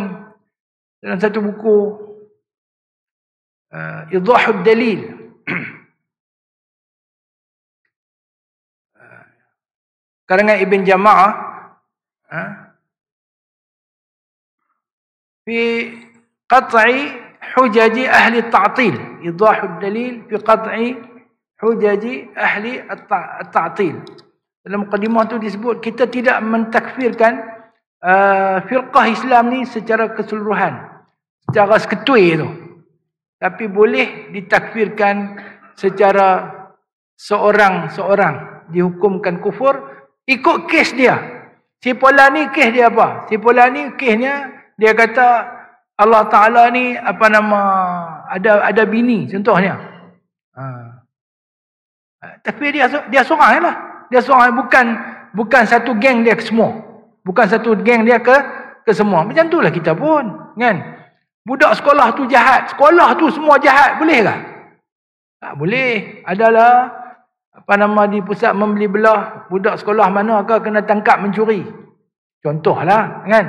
satu buku Idahud Dalil, karangan Ibn Jama'ah, fi qat'i hujaji ahli ta'til. Idahud Dalil fi qat'i hujaji ahli ta'til. Dalam mukadimah tu disebut kita tidak mentakfirkan firqah Islam ni secara keseluruhan, secara seketui tu. Tapi boleh ditakfirkan secara seorang-seorang dihukumkan kufur ikut kes dia. Si Polan ni kes dia apa? Si Polan ni kesnya dia kata Allah Ta'ala ni ada bini contohnya. Tapi dia seorang lah. Dia seorang, bukan satu geng dia ke semua. Bukan satu geng dia ke semua. Macam itulah kita pun, kan? Budak sekolah tu jahat, sekolah tu semua jahat, boleh tak? Tak boleh. Adalah di pusat membeli belah, budak sekolah mana ke kena tangkap mencuri. Contohlah, kan?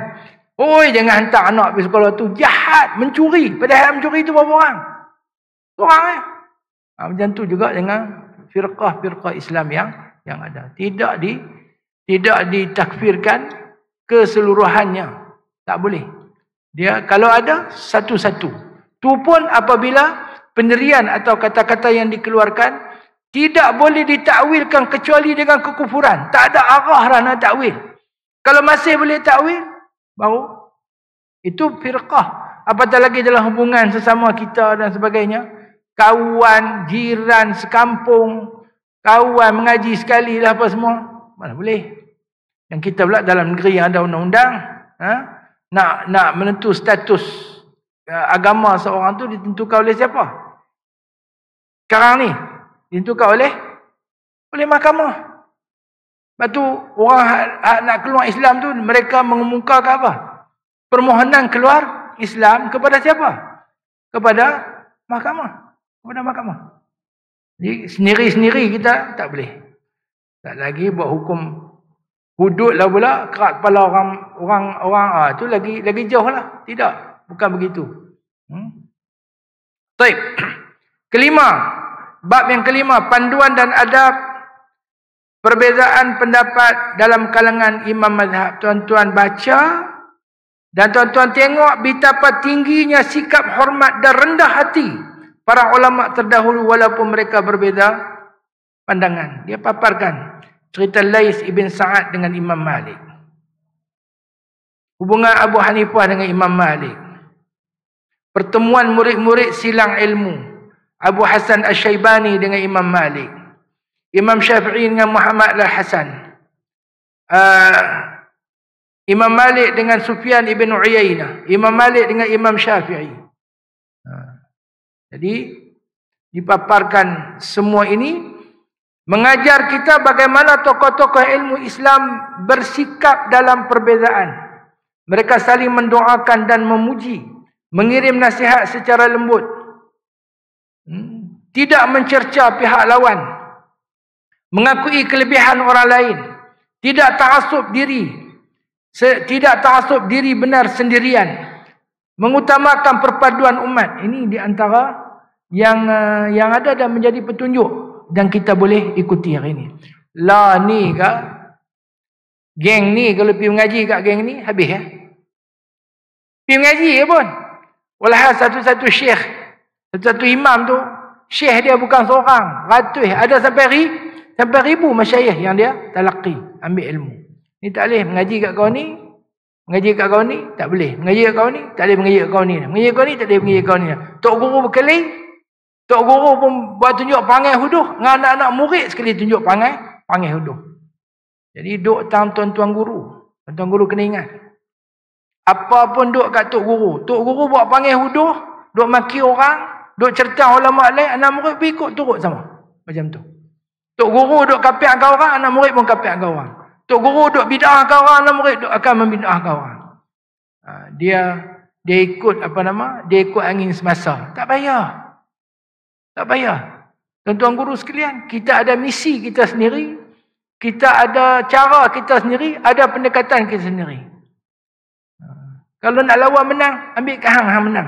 Oi, jangan hantar anak pergi sekolah tu jahat, mencuri. Padahal mencuri tu berapa orang? Seorang eh. Macam tu juga dengan firqah Islam yang ada. Tidak ditakfirkan keseluruhannya. Tak boleh. Dia kalau ada satu-satu. Tu pun apabila pendirian atau kata-kata yang dikeluarkan tidak boleh ditakwilkan kecuali dengan kekufuran. Tak ada arah nak takwil. Kalau masih boleh takwil, baru itu firqah. Apatah lagi dalam hubungan sesama kita dan sebagainya. Kawan, jiran, sekampung, kawan mengaji sekali lah apa semua. Mana boleh. Yang kita pula dalam negeri yang ada undang-undang, nak menentu status agama seorang tu ditentukan oleh siapa? Sekarang ni ditentukan oleh mahkamah. Lepas tu orang nak keluar Islam tu mereka mengemukakan apa? Permohonan keluar Islam kepada siapa? Kepada mahkamah. Jadi sendiri-sendiri kita tak boleh. Tak lagi buat hukum hudud lah pula, kerak kepala orang tu lagi jauh lah. Tidak, bukan begitu. Baik. Kelima, bab yang kelima, panduan dan adab perbezaan pendapat dalam kalangan imam mazhab. Tuan-tuan baca dan tuan-tuan tengok betapa tingginya sikap hormat dan rendah hati para ulama terdahulu walaupun mereka berbeza pandangan. Dia paparkan cerita Lais ibn Sa'ad dengan Imam Malik. Hubungan Abu Hanifah dengan Imam Malik. Pertemuan murid-murid silang ilmu. Abu Hasan Asy-Syaibani dengan Imam Malik. Imam Syafi'i dengan Muhammad al-Hasan. Imam Malik dengan Sufyan ibn Uyainah. Imam Malik dengan Imam Syafi'i. Jadi dipaparkan semua ini mengajar kita bagaimana tokoh-tokoh ilmu Islam bersikap dalam perbezaan. Mereka saling mendoakan dan memuji, mengirim nasihat secara lembut. Tidak mencerca pihak lawan, mengakui kelebihan orang lain, tidak ta'assub diri benar sendirian, mengutamakan perpaduan umat. Ini di antara yang ada dan menjadi petunjuk dan kita boleh ikuti hari ini. Lah ni kak, geng ni kalau pergi mengaji kat geng ni habis ya. Pergi mengaji ya pun. Walhal satu-satu syekh, satu-satu imam tu, syekh dia bukan seorang, ratus, ada sampai ribu masyayikh yang dia talaqi, ambil ilmu. Ni tak boleh mengaji kat kau ni, mengaji kat kau ni, tak boleh. Mengaji kat kau ni, tak boleh mengaji kat kau ni. Mengaji kat kau ni, tak boleh mengaji kat kau ni. Tok guru berkeliling, Tok guru pun buat tunjuk panggil huduh. Dengan anak-anak murid sekali tunjuk panggil huduh. Jadi duk tuan-tuan guru. Tuan-tuan guru kena ingat. Apa pun duk kat tok guru. Tok guru buat panggil huduh. Duk maki orang. Duk cerita ulama lain. Anak murid pun ikut turut sama. Macam tu. Tok guru duk kapiak ke orang. Anak murid pun kapiak ke orang. Tok guru duk bid'ah ke orang. Anak murid duk akan membid'ah ke orang. Dia ikut dia ikut angin semasa. Tak payah. Tak payah. Tuan-tuan guru sekalian, kita ada misi kita sendiri. Kita ada cara kita sendiri. Ada pendekatan kita sendiri. Kalau nak lawan menang, ambil ke hang menang.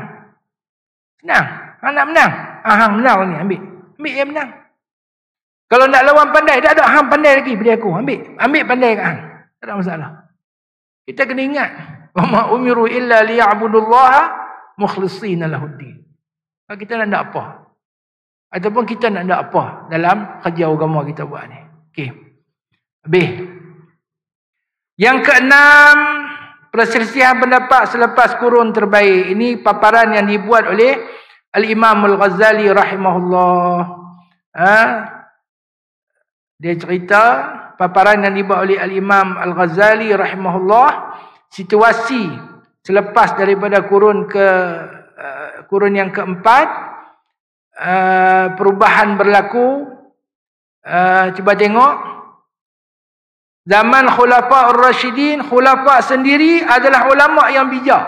Senang. Hang nak menang. Hang menang ni, ambil yang menang. Kalau nak lawan pandai, tak ada hang pandai lagi pada aku. Ambil pandai kat hang. Tak ada masalah. Kita kena ingat. Wa ma umiru illa liya'budullaha mukhlishina lahuddin. Kita nak apa? Ataupun kita nak apa dalam kerja agama kita buat ni. Okey. Habis. Yang keenam, perselisihan pendapat selepas kurun terbaik. Ini paparan yang dibuat oleh Al-Imam Al-Ghazali rahimahullah. Dia cerita paparan yang dibuat oleh Al-Imam Al-Ghazali rahimahullah, situasi selepas daripada kurun yang keempat, perubahan berlaku. Cuba tengok. Zaman Khulafa Ar-Rashidin, Khulafa sendiri adalah ulama yang bijak.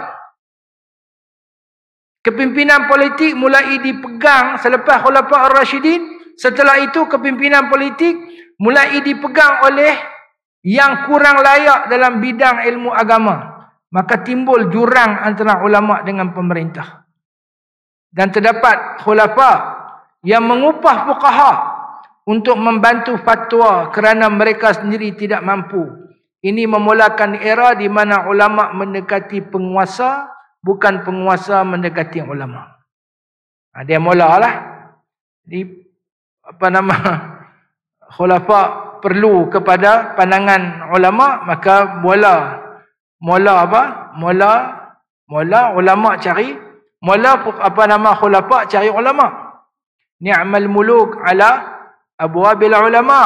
Kepimpinan politik mulai dipegang selepas Khulafa Ar-Rashidin. Setelah itu kepimpinan politik mulai dipegang oleh yang kurang layak dalam bidang ilmu agama. Maka timbul jurang antara ulama dengan pemerintah. Dan terdapat khulafa yang mengupah fuqaha untuk membantu fatwa kerana mereka sendiri tidak mampu. Ini memulakan era di mana ulama mendekati penguasa, bukan penguasa mendekati ulama. Dia mulalah. Jadi khulafa perlu kepada pandangan ulama, maka ulama cari khulafa cari ulama. Ni'mal muluk ala abwabil ulama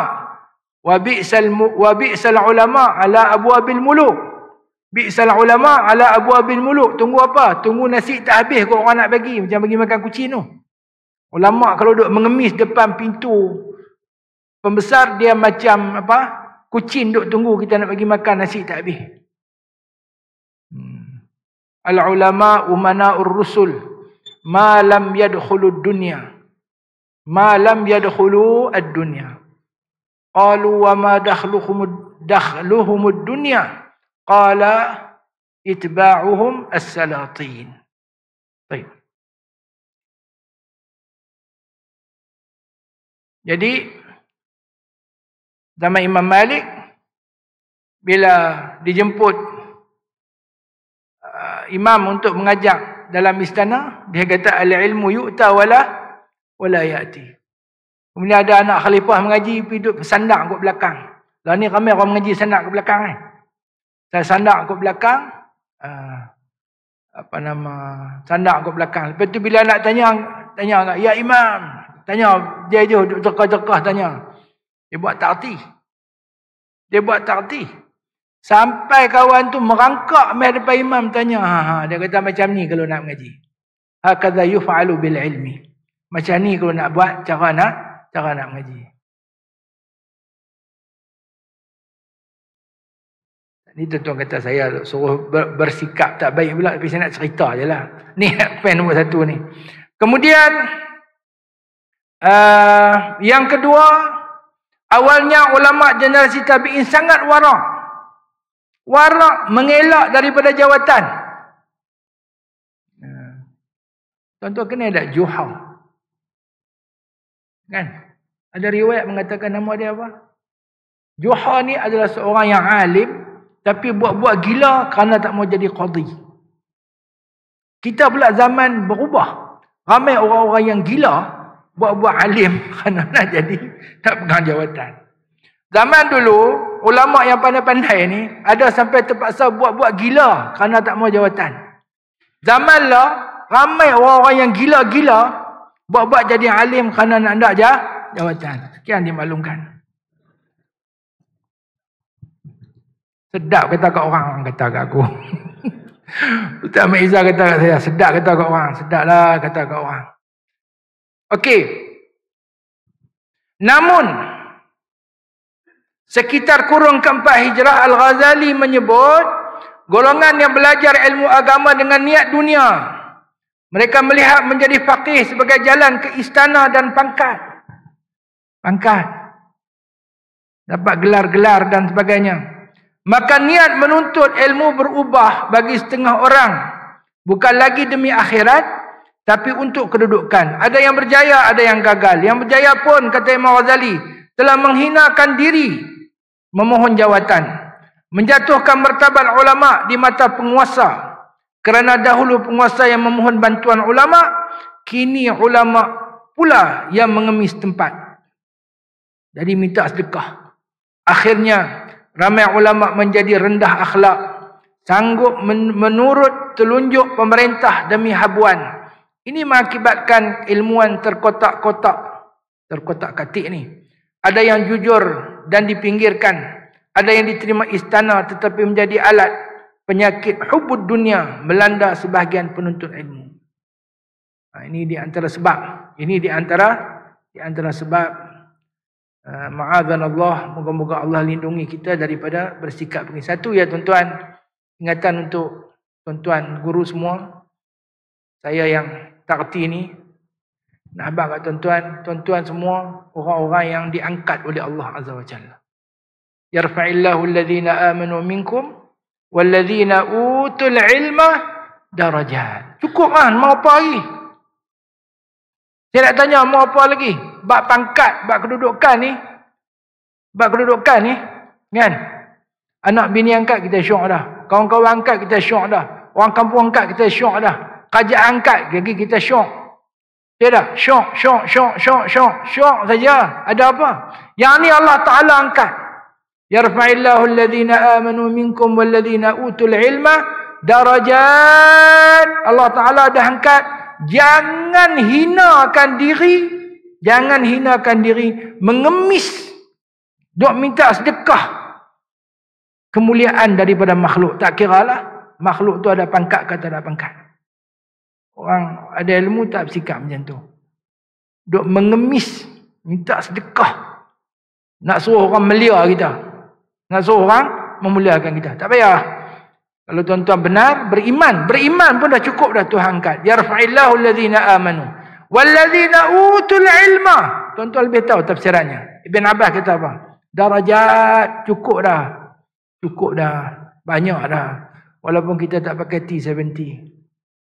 wa bi'sal ulama ala abwabil muluk. Bi'sal ulama ala abwabil muluk. Tunggu apa? Tunggu nasi tak habis kau orang nak bagi, macam bagi makan kucing tu. Ulama kalau duduk mengemis depan pintu pembesar, dia macam kucing duduk tunggu kita nak bagi makan nasi tak habis. Al-ulama umana'ur rusul ma lam yadkhulud dunya. Ma lam yadkhulu ad-dunya. Qalu wa ma dakhluhumud dunya. Qala itba'uhum as-salatin. Baik. Jadi zaman Imam Malik, bila dijemput imam untuk mengajak dalam istana, dia kata al-ilmu yu'ta wala ya'ti. Kemudian ada anak khalifah mengaji, pergi duduk sandak kat belakang. Lah ni ramai orang mengaji sandak kat belakang kan. Saya sandak kat belakang, sandak kat belakang. Lepas tu bila nak tanya ya imam, tanya dia je duduk cekah-cekah tanya. Dia buat takti. Sampai kawan tu merangkak mai depan imam tanya. Dia kata macam ni kalau nak mengaji. Hakadha yuf'alu bil ilmi. Macam ni kalau nak buat cara nak mengaji. Ni tuan-tuan kata saya suruh bersikap tak baik pula, tapi saya nak cerita je lah. Ni fan nombor 1 ni. Kemudian yang kedua, awalnya ulama generasi tabi'in sangat wara' mengelak daripada jawatan. Tuan-tuan kenal tak Juha? Kan? Ada riwayat mengatakan nama dia apa? Juha ni adalah seorang yang alim, tapi buat-buat gila kerana tak mau jadi qadhi. Kita pula zaman berubah. Ramai orang-orang yang gila buat-buat alim kerana nak jadi, tak pegang jawatan. Zaman dulu, ulama yang pandai-pandai ni ada sampai terpaksa buat-buat gila kerana tak mau jawatan. Zaman lah, ramai orang-orang yang gila-gila Buat-buat jadi alim kerana nak jawatan. Sekian dimaklumkan. Sedap kata kat orang kata kat aku. Ustaz Ahmad Izzah kata kat saya, sedap kata kat orang. Sedaplah kata kat orang. Okey. Namun sekitar kurun keempat Hijrah, Al-Ghazali menyebut golongan yang belajar ilmu agama dengan niat dunia. Mereka melihat menjadi faqih sebagai jalan ke istana dan pangkat. Pangkat. Dapat gelar-gelar dan sebagainya. Maka niat menuntut ilmu berubah bagi setengah orang. Bukan lagi demi akhirat, tapi untuk kedudukan. Ada yang berjaya, ada yang gagal. Yang berjaya pun, kata Imam Ghazali, telah menghinakan diri, memohon jawatan, menjatuhkan martabat ulama di mata penguasa. Kerana dahulu penguasa yang memohon bantuan ulama, kini ulama pula yang mengemis tempat. Jadi minta sedekah. Akhirnya ramai ulama menjadi rendah akhlak, sanggup menurut telunjuk pemerintah demi habuan. Ini mengakibatkan ilmuwan terkotak-katik ni. Ada yang jujur dan dipinggirkan, ada yang diterima istana tetapi menjadi alat. Penyakit hubud dunia melanda sebahagian penuntut ilmu. Ini di antara sebab. Ini di antara sebab. Ma'adzanallah, moga-moga Allah lindungi kita daripada bersikap begini. Satu ya tuan-tuan, ingatan untuk tuan-tuan guru semua. Saya yang takti ni nak habaq kat tuan-tuan semua orang-orang yang diangkat oleh Allah Azza wa Jalla. Yarfa'illahu alladhina amanu minkum walladhina utul ilma darajat. Cukup kan? Mau apa lagi? Saya nak tanya, mau apa lagi? Bab pangkat, bab kedudukan ni. Kan? Anak bini angkat kita syok dah. Kawan-kawan angkat kita syok dah. Orang kampung angkat kita syok dah. Kerajaan angkat lagi kita syok. Ya dah? Syok saja. Ada apa? Yang ni Allah Ta'ala angkat. Yarfa'illahu alladhina amanu minkum walladhina utul ilma darajat. Allah Ta'ala dah angkat. Jangan hinakan diri, mengemis, duk minta sedekah kemuliaan daripada makhluk. Tak kiralah makhluk tu ada pangkat ke tak ada pangkat. Orang ada ilmu tak bersikap macam tu. Duk mengemis, minta sedekah. Nak suruh orang melia kita. Nak suruh orang memuliakan kita. Tak payah. Kalau tuan-tuan benar, beriman pun dah cukup dah Tuhan angkat. Yarfa'illahu alladhina amanu walladhina utul ilma. Tuan-tuan lebih tahu tafsirannya. Ibn Abbas kata apa? Darajat, cukup dah. Banyak dah. Walaupun kita tak pakai T70.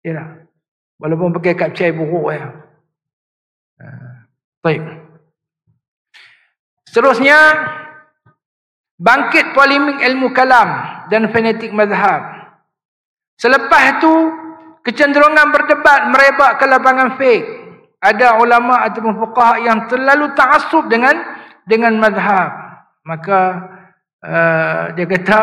Ya tak? Walaupun pakai kapcai buruk ya. Baik. Seterusnya, bangkit polemik ilmu kalam dan fanatik mazhab. Selepas itu, kecenderungan berdebat merebak ke lapangan fiqh. Ada ulama ataupun fuqaha yang terlalu ta'assub dengan mazhab. Maka dia kata,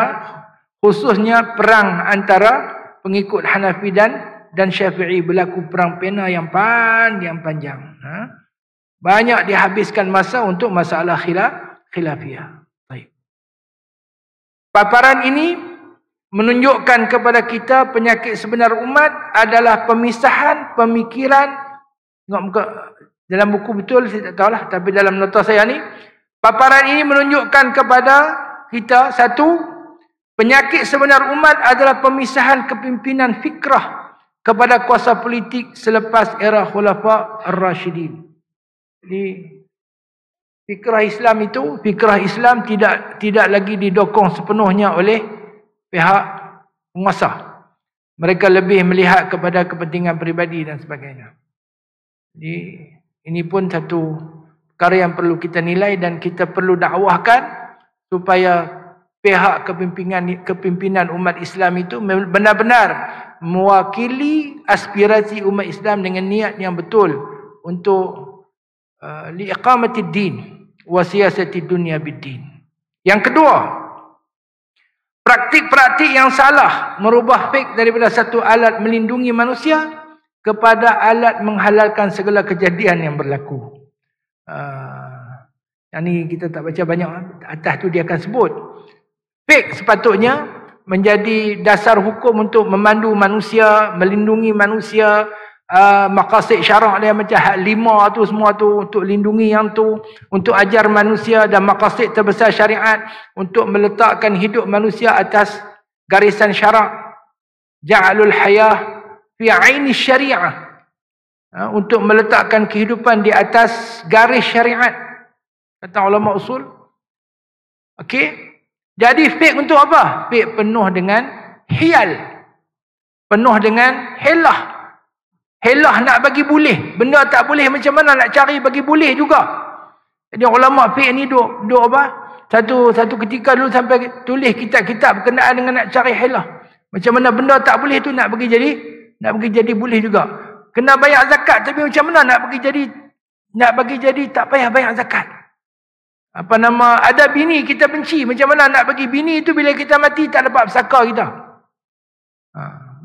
khususnya perang antara pengikut Hanafi dan Syafi'i, berlaku perang pena yang panjang. Banyak dihabiskan masa untuk masalah khilafiyah. Paparan ini menunjukkan kepada kita penyakit sebenar umat adalah pemisahan pemikiran. Tengok muka dalam buku betul saya tak tahulah, tapi dalam nota saya ni, paparan ini menunjukkan kepada kita, satu, penyakit sebenar umat adalah pemisahan kepimpinan fikrah kepada kuasa politik selepas era Khulafa Ar-Rashidin. Jadi fikrah Islam tidak lagi didokong sepenuhnya oleh pihak penguasa. Mereka lebih melihat kepada kepentingan peribadi dan sebagainya. Jadi ini pun satu perkara yang perlu kita nilai dan kita perlu dakwahkan supaya pihak kepimpinan umat Islam itu benar-benar mewakili aspirasi umat Islam dengan niat yang betul untuk liiqamatid din wa siyasatid dunya bid-din. Yang kedua, praktik-praktik yang salah merubah fiqh daripada satu alat melindungi manusia kepada alat menghalalkan segala kejadian yang berlaku. Yang ni kita tak baca banyak. Atas tu dia akan sebut. Fiqh sepatutnya menjadi dasar hukum untuk memandu manusia, melindungi manusia. Maqasid syarak dia macam hak 5 tu semua tu untuk lindungi yang tu, untuk ajar manusia, dan maqasid terbesar syariat untuk meletakkan hidup manusia atas garisan syarak. Ja'alul hayah fi aini syariah, untuk meletakkan kehidupan di atas garis syariat, kata ulama usul. Okey, jadi fiqh untuk apa? Fiqh penuh dengan hiyal, penuh dengan helah. Helah nak bagi boleh, benda tak boleh macam mana nak cari bagi boleh juga. Jadi ulama fiqh ni duk apa? Satu ketika dulu sampai tulis kitab-kitab berkenaan dengan nak cari helah. Macam mana benda tak boleh tu nak bagi jadi boleh juga. Kena bayar zakat, tapi macam mana nak bagi jadi tak payah bayar zakat. Ada bini kita benci, macam mana nak bagi bini tu bila kita mati tak dapat pesaka kita.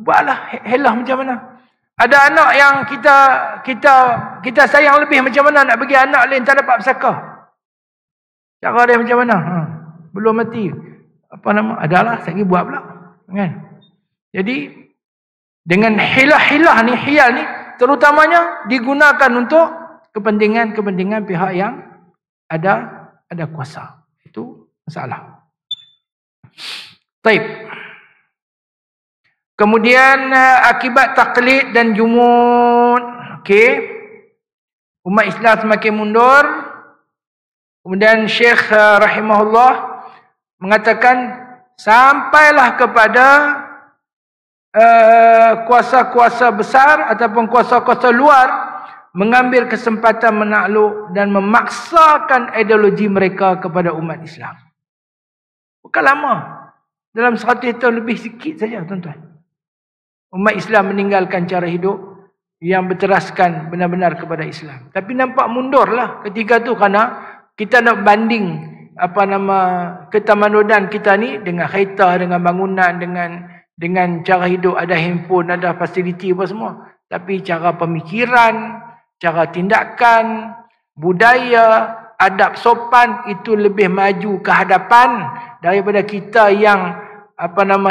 Buatlah helah macam mana. Ada anak yang kita sayang lebih, macam mana nak bagi anak lain tak dapat pesaka. Cara dia macam mana? Belum mati. Adalah saya buat pula. Kan? Jadi dengan hilah-hilah ni, hiyal ni terutamanya digunakan untuk kepentingan pihak yang ada kuasa. Itu masalah. Baik. Kemudian akibat taklid dan jumud. Okey. Umat Islam semakin mundur. Kemudian Syekh rahimahullah mengatakan sampailah kepada kuasa-kuasa besar ataupun kuasa-kuasa luar mengambil kesempatan menakluk dan memaksakan ideologi mereka kepada umat Islam. Bukan lama. Dalam 100 tahun lebih sikit saja, tuan-tuan. Umat Islam meninggalkan cara hidup yang berteraskan benar-benar kepada Islam. Tapi nampak mundurlah ketika tu kerana kita nak banding ketamadunan kita ni dengan kereta, dengan bangunan, dengan cara hidup, ada handphone, ada fasiliti apa semua. Tapi cara pemikiran, cara tindakan, budaya, adab sopan itu lebih maju ke hadapan daripada kita yang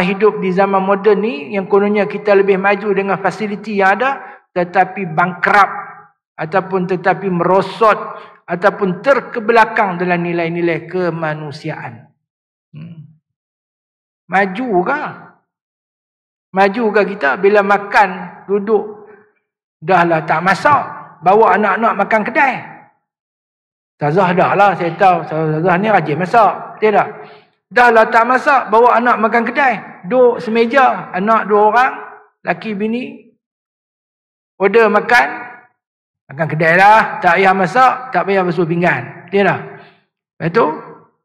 hidup di zaman moden ni, yang kononnya kita lebih maju dengan fasiliti yang ada, tetapi bankrupt ataupun tetapi merosot ataupun terkebelakang dalam nilai-nilai kemanusiaan. Maju ke? Maju ke kita bila makan duduk dahlah tak masak, bawa anak-anak makan kedai. Ustazah dah lah, saya tahu Ustazah ni rajin masak, tidak? Dahlah tak masak, bawa anak makan kedai. Duduk semeja, anak 2 orang, laki bini. Order makan kedai lah. Tak payah masak, tak payah basuh pinggan. Tidak? Lepas tu,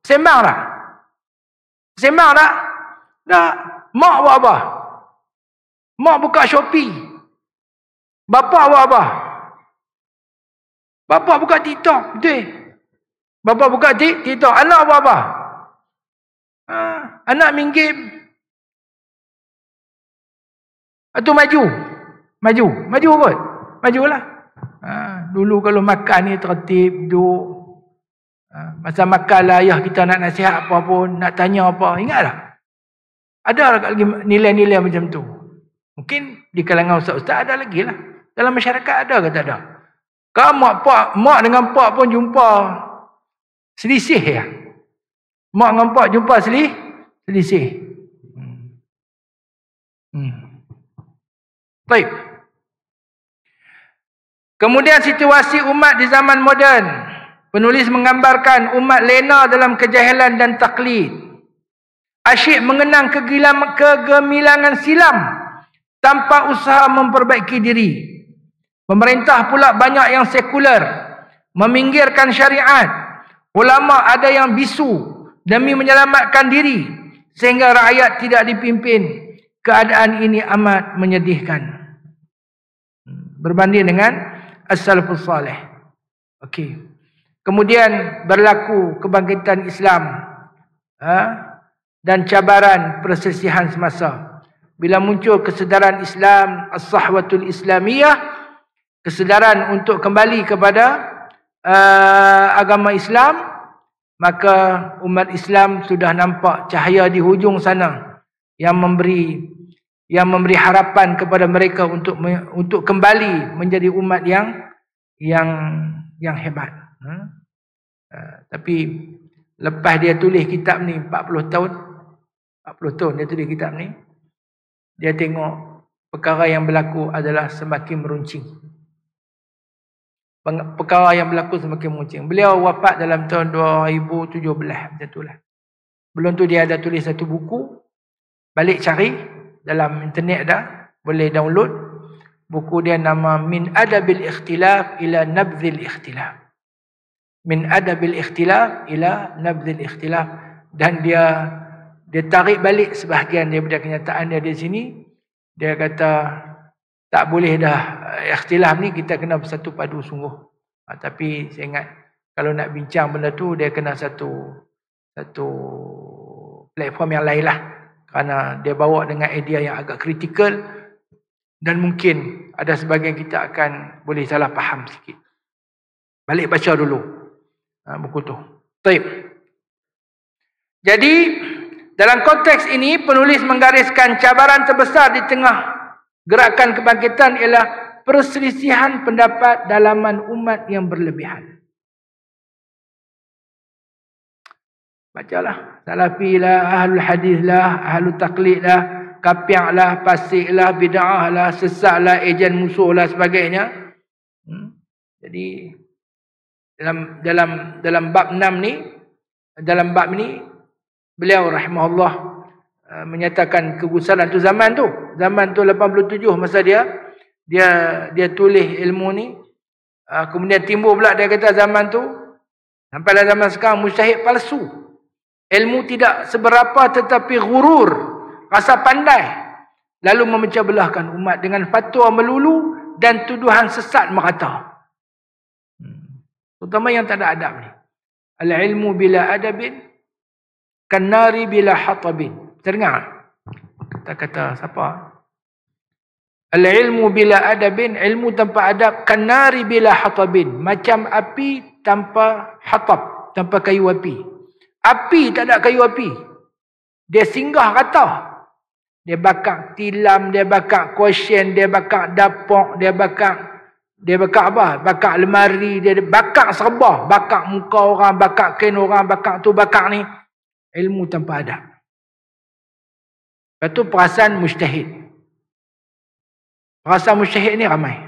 sembang tak? Sembang tak? Tak. Mak buat apa? Mak buka Shopee. Bapa buat apa? Bapa buka TikTok. Betul? Bapa buka TikTok. Anak buat apa? Anak main game. Atau maju kot. Majulah. Dulu kalau makan ni tertib, duduk. Masa makan lah ayah kita nak nasihat apa pun, nak tanya apa, ingat tak? Ada lagi nilai-nilai macam tu. Mungkin di kalangan ustaz-ustaz ada lagi lah. Dalam masyarakat ada ke tak ada? Kalau mak dengan pak pun jumpa selisih ya. Mak dengan pak jumpa selisih. Baik. Kemudian situasi umat di zaman moden. Penulis menggambarkan umat lena dalam kejahilan dan taklid. Asyik mengenang kegemilangan silam tanpa usaha memperbaiki diri. Pemerintah pula banyak yang sekular, meminggirkan syariat. Ulama ada yang bisu demi menyelamatkan diri sehingga rakyat tidak dipimpin. Keadaan ini amat menyedihkan. Berbanding dengan as-salafus salih. Okey. Kemudian berlaku kebangkitan Islam dan cabaran perselisihan semasa. bila muncul kesedaran Islam, as-sahwatul islamiyah, kesedaran untuk kembali kepada agama Islam, maka umat Islam sudah nampak cahaya di hujung sana yang memberi harapan kepada mereka untuk kembali menjadi umat yang hebat. Tapi lepas dia tulis kitab ni 40 tahun dia tulis kitab ni, dia tengok perkara yang berlaku adalah semakin meruncing. Perkara yang berlaku semakin meruncing. Beliau wafat dalam tahun 2017 macam itulah. Belum tu dia ada tulis satu buku, balik cari dalam internet dah, boleh download. Buku dia nama Min Adabil Ikhtilaf ila Nabdhil Ikhtilaf. Min Adabil Ikhtilaf ila Nabdhil Ikhtilaf. Dan dia tarik balik sebahagian daripada kenyataan dia di sini. Dia kata tak boleh dah ikhtilaf ni, kita kena bersatu padu sungguh. Tapi saya ingat kalau nak bincang benda tu, dia kena satu platform yang lain lah. Kerana dia bawa dengan idea yang agak kritikal dan mungkin ada sebahagian kita akan boleh salah faham sikit. Balik baca dulu buku tu. Baik. Jadi dalam konteks ini, penulis menggariskan cabaran terbesar di tengah gerakan kebangkitan ialah perselisihan pendapat dalaman umat yang berlebihan. Bacalah. Salafi lah, ahlul hadis lah, ahlul taqlid lah, kapiak lah, pasik lah, bid'ah lah, sesat lah, ejen musuh lah, sebagainya. Jadi dalam bab 6 ni, dalam bab ni beliau rahimahullah menyatakan kegusaran tu zaman tu 87 masa dia tulis ilmu ni. Kemudian timbul pula dia kata zaman tu sampailah zaman sekarang mujtahid palsu. Ilmu tidak seberapa tetapi ghurur, rasa pandai, lalu memecah belahkan umat dengan fatwa melulu dan tuduhan sesat merata. Terutama yang tak ada adab ni. Al-ilmu bila adabin kanari bila hatabin. Terdengar? Kata-kata siapa? Al-ilmu bila adabin, ilmu tanpa adab, kanari bila hatabin. Macam api tanpa hatab, tanpa kayu api. Api tak ada kayu api. Dia singgah rata. Dia bakar tilam, dia bakar kuasen, dia bakar dapur, dia bakar apa? Bakar lemari, dia bakar serba. Bakar muka orang, bakar kain orang, bakar tu, bakar ni. Ilmu tanpa adab. Lepas tu perasaan mujtahid. Perasaan mujtahid ni ramai.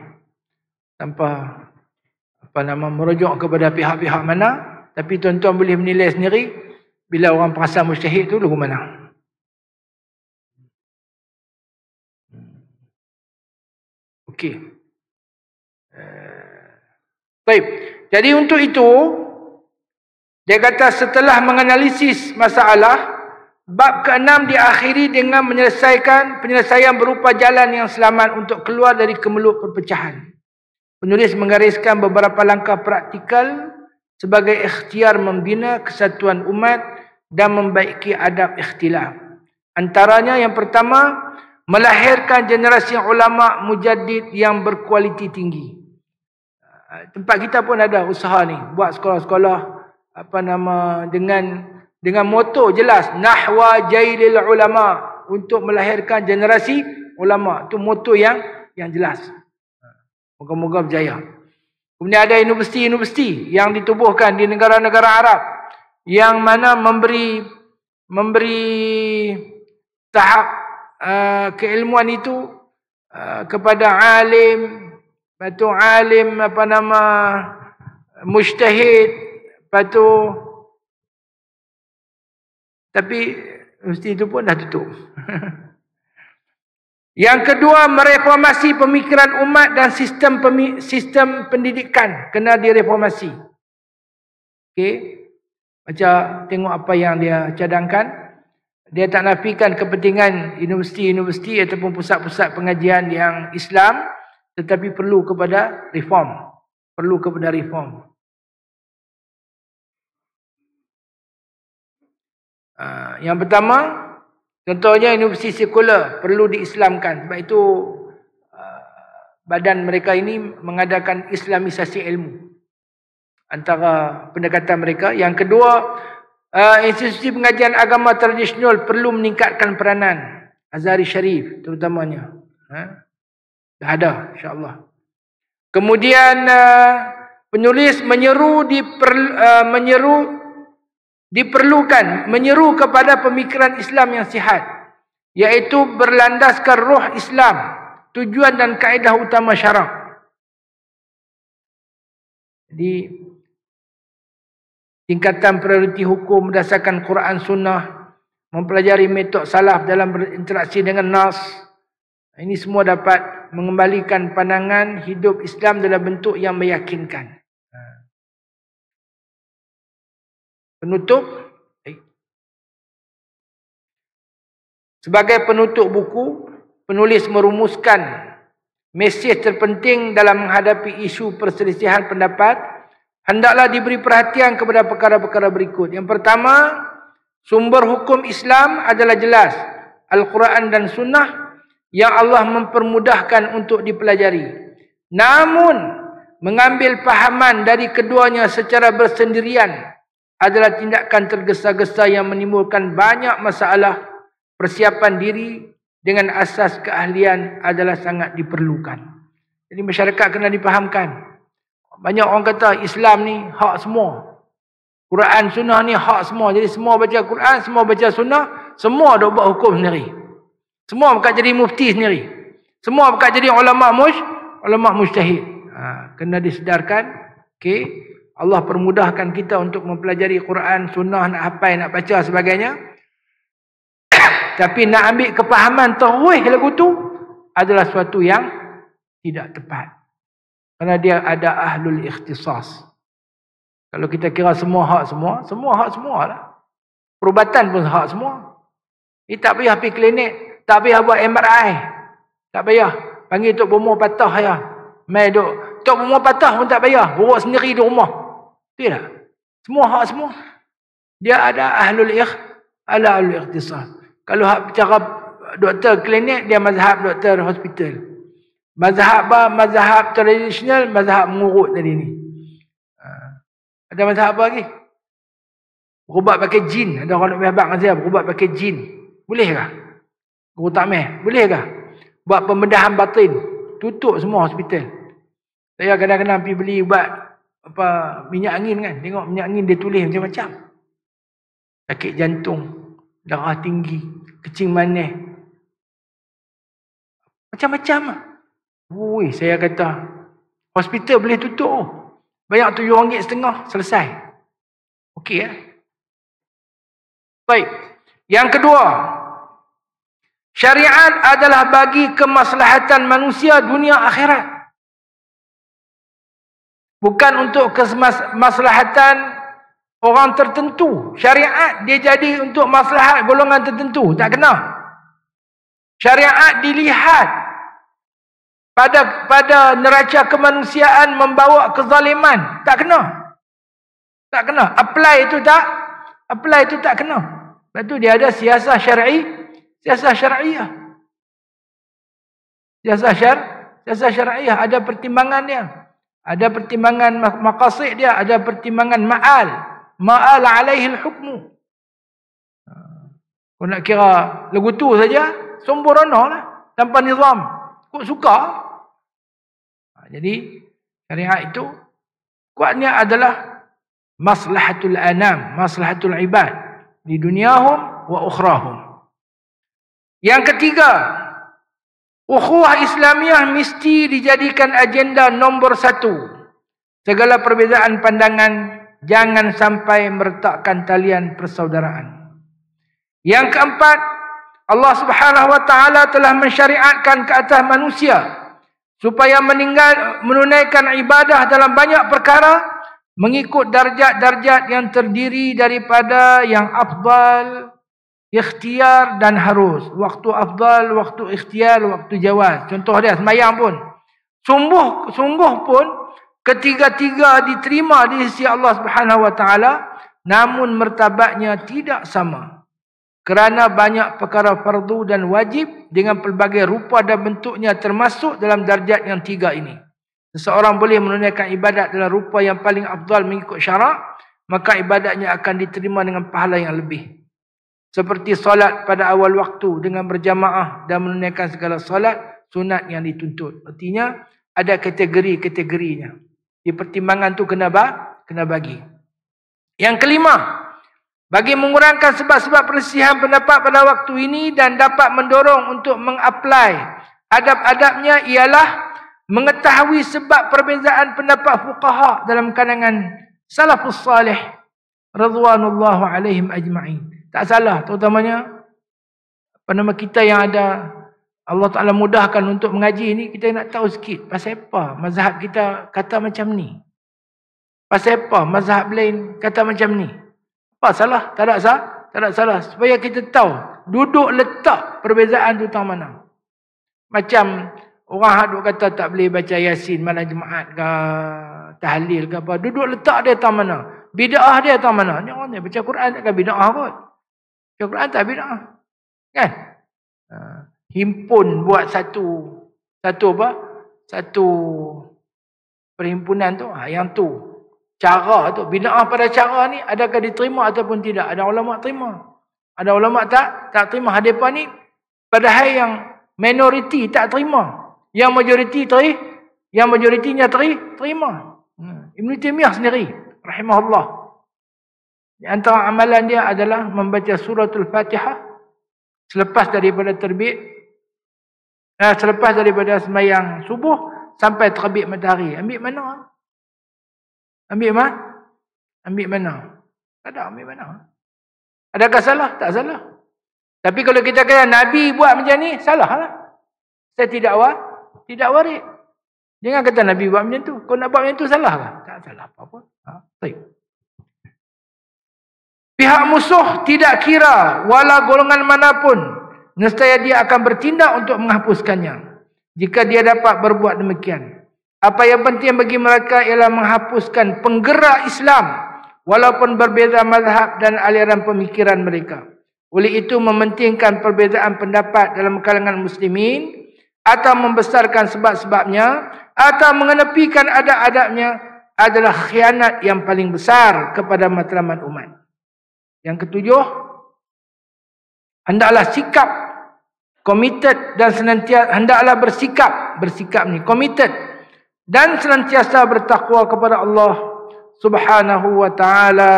Tanpa merujuk kepada pihak-pihak mana. Tapi tuan-tuan boleh menilai sendiri bila orang perasaan mujtahid tu lagu mana. Okey. Baik. Jadi untuk itu, dia kata setelah menganalisis masalah, bab ke-6 diakhiri dengan penyelesaian berupa jalan yang selamat untuk keluar dari kemelut perpecahan. Penulis menggariskan beberapa langkah praktikal sebagai ikhtiar membina kesatuan umat dan membaiki adab ikhtilaf. Antaranya yang pertama, melahirkan generasi ulama mujaddid yang berkualiti tinggi. Tempat kita pun ada usaha ni, buat sekolah-sekolah dengan moto jelas, nahwa jailil ulama, untuk melahirkan generasi ulama. Itu moto yang jelas. Moga-moga berjaya. Kemudian ada universiti-universiti yang ditubuhkan di negara-negara Arab yang mana memberi tahap keilmuan itu kepada alim, lepas alim mujtahid, lepas tu tapi universiti itu pun dah tutup. Yang kedua, mereformasi pemikiran umat dan sistem pendidikan kena direformasi. Okey. Macam tengok apa yang dia cadangkan. Dia tak nafikan kepentingan universiti-universiti ataupun pusat-pusat pengajian yang Islam, tetapi perlu kepada reform. Perlu kepada reform. Yang pertama, Contohnya universiti sekular perlu diislamkan. Sebab itu badan mereka ini mengadakan islamisasi ilmu antara pendekatan mereka. Yang kedua, institusi pengajian agama tradisional perlu meningkatkan peranan. Azhari Sharif terutamanya. Dah ada, insyaAllah. Kemudian penulis menyeru kepada pemikiran Islam yang sihat, iaitu berlandaskan roh Islam, tujuan dan kaedah utama syarak. Jadi tingkatan prioriti hukum berdasarkan Quran Sunnah, mempelajari metod salaf dalam berinteraksi dengan nas. Ini semua dapat mengembalikan pandangan hidup Islam dalam bentuk yang meyakinkan. Penutup. Sebagai penutup buku, penulis merumuskan mesej terpenting dalam menghadapi isu perselisihan pendapat. Hendaklah diberi perhatian kepada perkara-perkara berikut. Yang pertama, sumber hukum Islam adalah jelas, Al-Quran dan Sunnah yang Allah mempermudahkan untuk dipelajari. Namun, mengambil fahaman dari keduanya secara bersendirian adalah tindakan tergesa-gesa yang menimbulkan banyak masalah. Persiapan diri dengan asas keahlian adalah sangat diperlukan. Jadi masyarakat kena dipahamkan. Banyak orang kata Islam ni hak semua. Quran Sunnah ni hak semua. Jadi semua baca Quran, semua baca Sunnah, semua dok buat hukum sendiri. Semua bukan jadi mufti sendiri. Semua bukan jadi ulama mujtahid. Kena disedarkan. Okey, Allah permudahkan kita untuk mempelajari Quran, Sunnah, nak hafal, nak baca sebagainya. Tapi nak ambil kepahaman terus lagu tu adalah suatu yang tidak tepat. Kerana dia ada ahlul ikhtisas. Kalau kita kira semua hak semua lah. Perubatan pun hak semua. Tak payah pergi klinik, tak payah buat MRI. Tak payah. Panggil Tok Bomo patah ya. Mai duk Tok Bomo patah pun tak payah. Buruk sendiri di rumah. Tidak. Semua hak semua. Dia ada ahlul ikhtisas. Kalau cara doktor klinik, dia mazhab doktor hospital. Mazhab tradisional, mazhab mengurut tadi ni. Ada mazhab apa lagi? Berubat pakai jin. Ada orang nak berhabak dengan saya, berubat pakai jin. Boleh kah? Guru takmeh, boleh kah? Buat pembedahan batin. Tutup semua hospital. Saya kadang-kadang pergi beli ubat minyak angin kan. Tengok minyak angin dia tulis macam-macam. Sakit jantung, darah tinggi, kencing manis. Macam-macam. Ui, saya kata, hospital boleh tutup. Bayar RM7.50, selesai. Okey ya? Baik. Yang kedua, syariat adalah bagi kemaslahatan manusia dunia akhirat. Bukan untuk kemaslahatan orang tertentu. Syariat dia jadi untuk maslahat golongan tertentu. Tak kena. Syariat dilihat pada neraca kemanusiaan membawa kezaliman. Tak kena. Tak kena. Apply itu tak kena. Lepas tu dia ada siasah syar'i, siasah syar'iyah. Siasah syar'iyah ada pertimbangan dia. Ada pertimbangan maqasid dia, ada pertimbangan ma'al alaihi al-hukmu. Kau nak kira lagu tu saja, sembrono lah tanpa nizam. Kau suka. Jadi syariat itu kuatnya adalah maslahatul anam, maslahatul ibad di duniahum wa ukhrahum. Yang ketiga, ukhuwah Islamiyah mesti dijadikan agenda nombor 1. Segala perbezaan pandangan jangan sampai meretakkan talian persaudaraan. Yang keempat, Allah Subhanahu wa taala telah mensyariatkan ke atas manusia supaya menunaikan ibadah dalam banyak perkara mengikut darjat-darjat yang terdiri daripada yang afdal, ikhtiar dan harus. Waktu afdal, waktu ikhtiar, waktu jawaz. Contoh dia sembahyang pun. Sungguh pun ketiga-tiga diterima di sisi Allah Subhanahu wa taala, namun martabatnya tidak sama. Kerana banyak perkara fardu dan wajib dengan pelbagai rupa dan bentuknya termasuk dalam darjat yang 3 ini. Seseorang boleh menunaikan ibadat dalam rupa yang paling afdal mengikut syarak, maka ibadatnya akan diterima dengan pahala yang lebih. Seperti solat pada awal waktu dengan berjamaah dan menunaikan segala solat sunat yang dituntut. Artinya ada kategori-kategorinya. Di pertimbangan tu kena bagi. Yang kelima, bagi mengurangkan sebab-sebab perselisihan pendapat pada waktu ini dan dapat mendorong untuk mengapply adab-adabnya ialah mengetahui sebab perbezaan pendapat fuqaha dalam kalangan salafus salih radhiyallahu alaihim ajma'in. Tak salah, terutamanya kita yang ada Allah Ta'ala mudahkan untuk mengaji ni, kita nak tahu sikit pasal apa mazhab kita kata macam ni, pasal apa mazhab lain kata macam ni. Apa salah? Tak ada salah. Supaya kita tahu duduk letak perbezaan tu tang mana. Macam orang hak duk kata tak boleh baca Yasin malam Jumaat ke tahlil ke apa. Duduk letak dia tang mana. Bid'ah dia tang mana. Ni orang ni baca Quran takkan bid'ah kot. Baca Quran tak bid'ah. Kan? Himpun buat satu perhimpunan tu. Yang tu. Cara tu, bid'ah pada cara ni adakah diterima ataupun tidak? Ada ulama terima. Ada ulama tak terima. Hadapan ni padahal yang minoriti tak terima. Yang majoritinya terima. Ibn Taymiyah sendiri rahimahullah. Di antara amalan dia adalah membaca suratul Fatihah selepas daripada sembahyang subuh sampai terbit matahari. Ambil mana? Ambil mana? Tak ada ambil mana. Adakah salah? Tak salah. Tapi kalau kita kata Nabi buat macam ni, salah lah. Saya tidak warid. Jangan kata Nabi buat macam tu. Kau nak buat macam tu, salah lah. Tak salah apa-apa. Baik. Pihak musuh tidak kira wala golongan manapun, nescaya dia akan bertindak untuk menghapuskannya jika dia dapat berbuat demikian. Apa yang penting bagi mereka ialah menghapuskan penggerak Islam walaupun berbeza mazhab dan aliran pemikiran mereka. Oleh itu mementingkan perbezaan pendapat dalam kalangan muslimin atau membesarkan sebab-sebabnya atau mengenepikan adab-adabnya adalah khianat yang paling besar kepada matlamat umat. Yang ketujuh, hendaklah sikap komited dan senantiasa hendaklah bersikap ni komited dan senantiasa bertakwa kepada Allah Subhanahu wa taala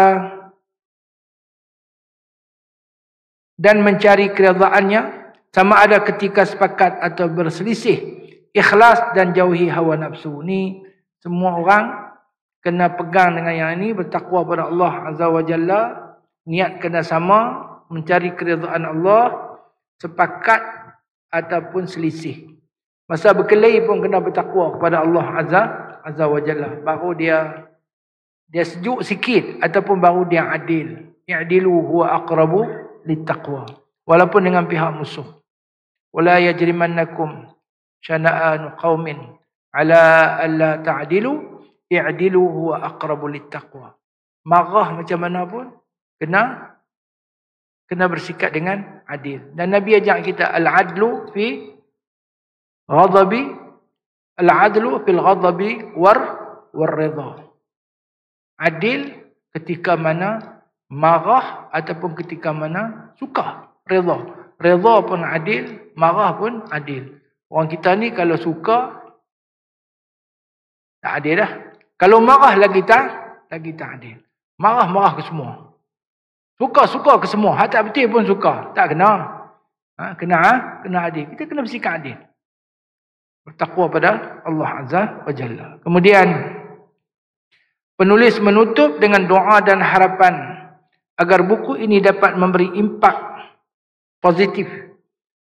dan mencari keridhaannya sama ada ketika sepakat atau berselisih, ikhlas dan jauhi hawa nafsu. Ni semua orang kena pegang dengan yang ini, bertakwa kepada Allah Azza wa Jalla, niat kena sama, mencari keridhaan Allah, sepakat ataupun selisih. Masa berkelahi pun kena bertakwa kepada Allah Azza wa Jalla. Baru dia sejuk sikit ataupun baru dia adil. I'dilu huwa aqrabu littaqwa. Walaupun dengan pihak musuh. Wala yajrimannakum syana'anu qaumin ala alla ta'dilu i'dilu huwa aqrabu littaqwa. Marah macam mana pun kena bersikap dengan adil. Dan Nabi ajak kita al-adlu fi ghadabi, al-adlu fil ghadabi war ridha. Adil ketika mana marah ataupun ketika mana suka. Ridha pun adil, marah pun adil. Orang kita ni kalau suka tak adil dah. Kalau marah lagi tak adil. Marah ke semua. Suka ke semua. Hak tak betul pun suka. Tak kena. Kena adil. Kita kena bersikap adil. Bertakwa pada Allah Azza wa Jalla. Kemudian penulis menutup dengan doa dan harapan agar buku ini dapat memberi impak positif.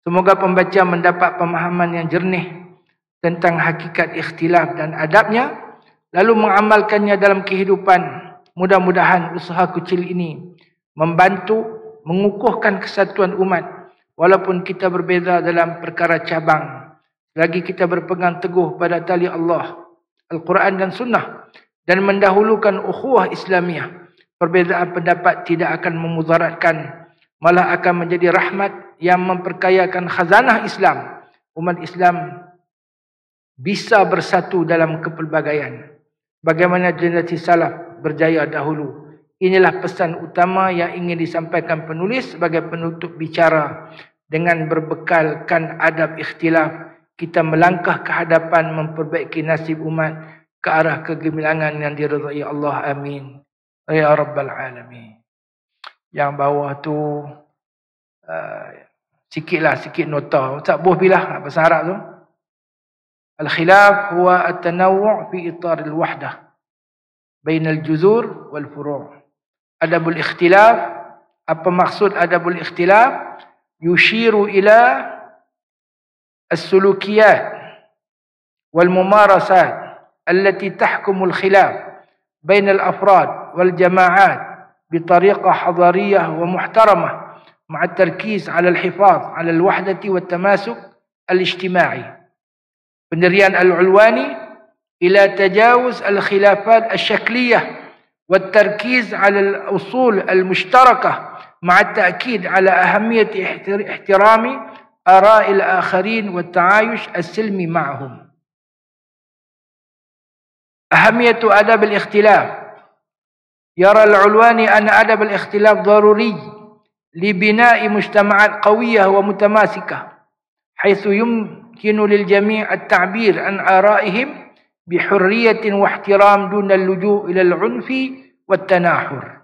Semoga pembaca mendapat pemahaman yang jernih tentang hakikat ikhtilaf dan adabnya, lalu mengamalkannya dalam kehidupan. Mudah-mudahan usaha kecil ini membantu mengukuhkan kesatuan umat walaupun kita berbeza dalam perkara cabang. Lagi kita berpegang teguh pada tali Allah, Al-Quran dan Sunnah dan mendahulukan ukhuwah Islamiyah. Perbezaan pendapat tidak akan memudaratkan malah akan menjadi rahmat yang memperkayakan khazanah Islam. Umat Islam bisa bersatu dalam kepelbagaian. Bagaimana generasi salaf berjaya dahulu. Inilah pesan utama yang ingin disampaikan penulis sebagai penutup bicara. Dengan berbekalkan adab ikhtilaf, kita melangkah ke hadapan memperbaiki nasib umat ke arah kegemilangan yang diridai Allah. Amin. Ya Rabbal Alamin. Yang bawah tu sikit nota. Ustaz Buh bilah bahasa Arab tu. Al-khilaf huwa at-tanawwu' fi itar al-wahdah bain al-juzur wal furu'. Adabul ikhtilaf, apa maksud adabul ikhtilaf? Yushiru ila as-sulukiyat wal mumarasat allati tahkumu al-khilaf bain al-afrad wal jama'at بطريقة حضارية ومحترمة مع التركيز على الحفاظ على الوحدة والتماسك الاجتماعي. Pendirian Al-Ulwani ila tajawuz al-khilafat al-shakliyah والتركيز على الأصول المشتركة مع التأكيد على أهمية احترام آراء الآخرين والتعايش السلمي معهم. أهمية آداب الاختلاف. يرى العلواني أن أدب الاختلاف ضروري لبناء مجتمعات قوية ومتماسكة حيث يمكن للجميع التعبير عن آرائهم بحرية واحترام دون اللجوء إلى العنف والتناحر.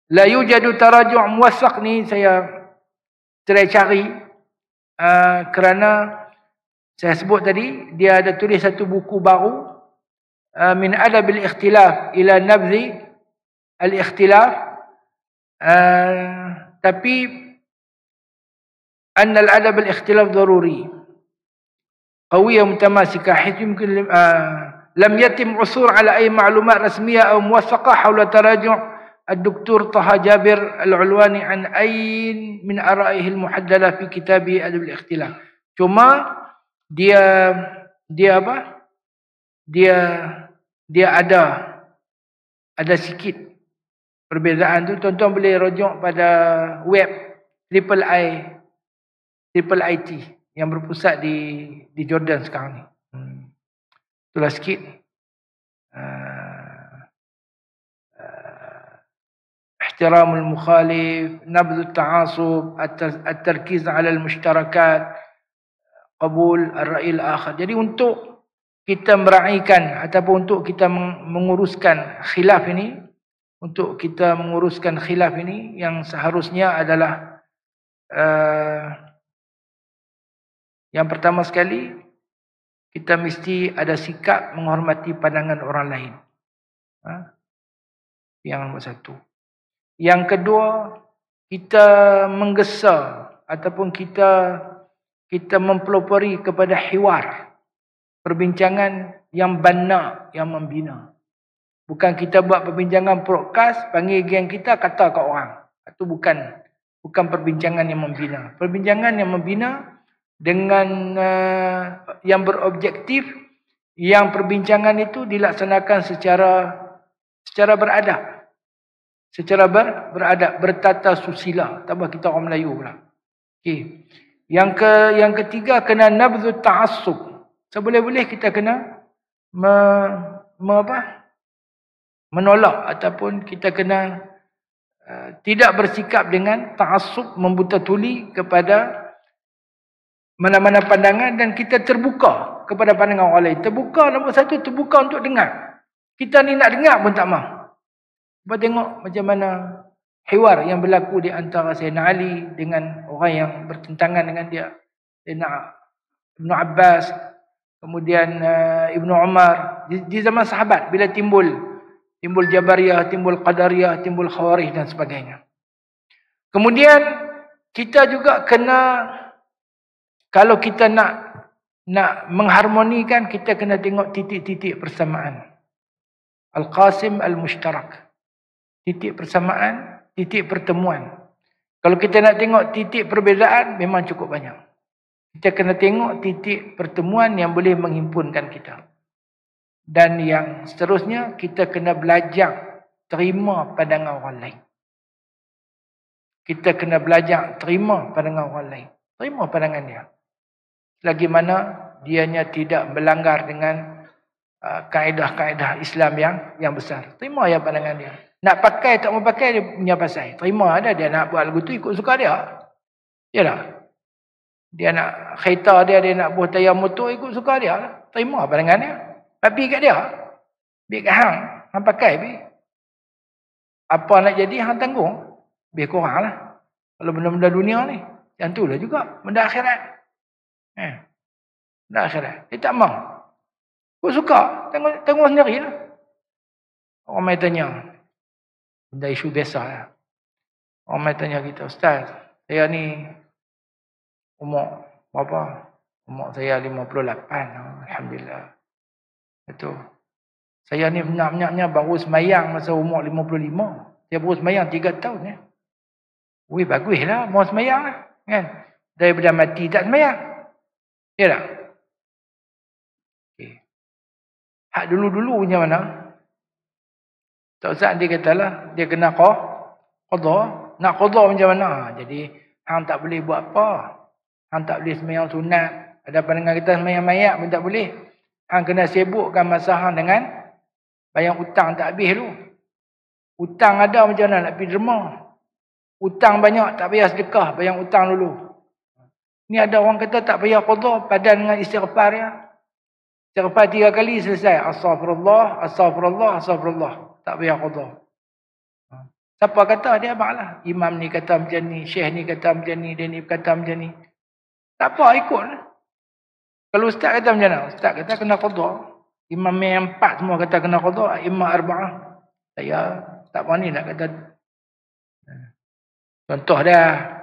لا يوجد تراجع موثق. Ni saya cari kerana saya sebut tadi, dia ada tulis satu buku baru, Min Adab al-Ikhtilaf ila Nabzi al-Ikhtilaf. Tapi anna al-adab al-ikhtilaf daruri qawiyya mutamasika حيث يمكن لم يتم عثور على أي معلومات رسمية أو موثقة حول تراجع الدكتور طه جابر العلواني عن أي من آرائه المحددة في كتابه أدب الاختلاف. Cuma dia ada sikit perbezaan tu. Tuan-tuan boleh rujuk pada web Triple IT yang berpusat di Jordan sekarang ni. Itulah sikit. احترام المخالف، نبذ التعاصب، التركيز على المشتركات، قبول الرأي الآخر. Jadi untuk kita meraihkan ataupun untuk kita menguruskan khilaf ini, yang seharusnya adalah yang pertama sekali, kita mesti ada sikap menghormati pandangan orang lain. Yang nombor satu. Yang kedua, kita menggesa ataupun kita mempelopori kepada hiwar, perbincangan yang bana, yang membina. Bukan kita buat perbincangan broadcast, panggil geng kita, kata kat orang. Itu bukan perbincangan yang membina. Perbincangan yang membina dengan yang berobjektif, yang perbincangan itu dilaksanakan secara beradab. Beradab, bertata susila. Tambah kita orang Melayu pula. Okey. Yang ketiga, kena nabdhu ta'assub. Seboleh-boleh kita kena menolak ataupun kita kena tidak bersikap dengan ta'assub, membuta-tuli kepada mana-mana pandangan, dan kita terbuka kepada pandangan orang lain. Terbuka, nombor satu, terbuka untuk dengar. Kita ni nak dengar pun tak mahu. Cuba tengok macam mana hiwar yang berlaku di antara Sayyidina Ali dengan orang yang bertentangan dengan dia. Sayyidina Ibn Abbas, kemudian Ibn Umar. Di zaman sahabat, bila timbul Jabariyah, timbul Qadariyah, timbul Khawarij dan sebagainya. Kemudian kita juga kena, kalau kita nak mengharmonikan, kita kena tengok titik-titik persamaan. Al-Qasim Al-Mushtarak. Titik persamaan, titik pertemuan. Kalau kita nak tengok titik perbezaan, memang cukup banyak. Kita kena tengok titik pertemuan yang boleh menghimpunkan kita. Dan yang seterusnya, kita kena belajar terima pandangan orang lain. Kita kena belajar terima pandangan orang lain. Terima pandangan dia. Selagi mana dianya tidak melanggar dengan kaedah-kaedah Islam yang besar. Terima ya pandangan dia. Nak pakai tak mau pakai dia punya pasal. Terima ada, dia nak buat lagu tu ikut suka dia. Yalah. Dia nak kereta dia nak buat tayar motor ikut suka dia. Terima pandangan dia. Tapi kat dia. Biar kat hang. Hang pakai bi. Apa nak jadi hang tanggung. Biar korang lah. Kalau benda-benda dunia ni. Yang tu lah juga. Benda akhirat. Benda akhirat. Dia tak mahu. Kau suka. Tanggung sendiri lah. Orang main tanya. Benda isu biasa lah. Orang main tanya kita. Ustaz. Saya ni. Umur berapa? Umur saya 58. Alhamdulillah. Itu. Saya ni benar-benarnya baru semayang masa umur 55. Saya baru semayang 3 tahun. Ya. Wih, baguslah. Mau semayang lah. Kan? Daripada mati tak semayang. Ya tak? Okay. Hak dulu-dulu punya mana? Tak usah dia katalah. Dia kena qadha. Nak qadha macam mana? Jadi, hang tak boleh buat apa. Hang tak boleh semayang sunat. Ada pandangan kita semayang mayat pun tak boleh. Hang kena sibukkan masa hang dengan bayang hutang tak habis dulu. Hutang ada macam mana nak pergi derma. Hutang banyak tak payah sedekah, bayang hutang dulu. Ni ada orang kata tak payah qadha, padan dengan istighfar ya. Istighfar 3 kali selesai. Astaghfirullah, astaghfirullah, astaghfirullah. Tak payah qadha. Siapa kata dia abanglah. Imam ni kata macam ni, syekh ni kata macam ni, dia ni kata macam ni. Tak apa, ikutlah. Kalau ustaz kata macam mana? Ustaz kata kena qadha. Imam yang 4 semua kata kena qadha. Imam 4. Saya tak berani nak kata. Contoh dah.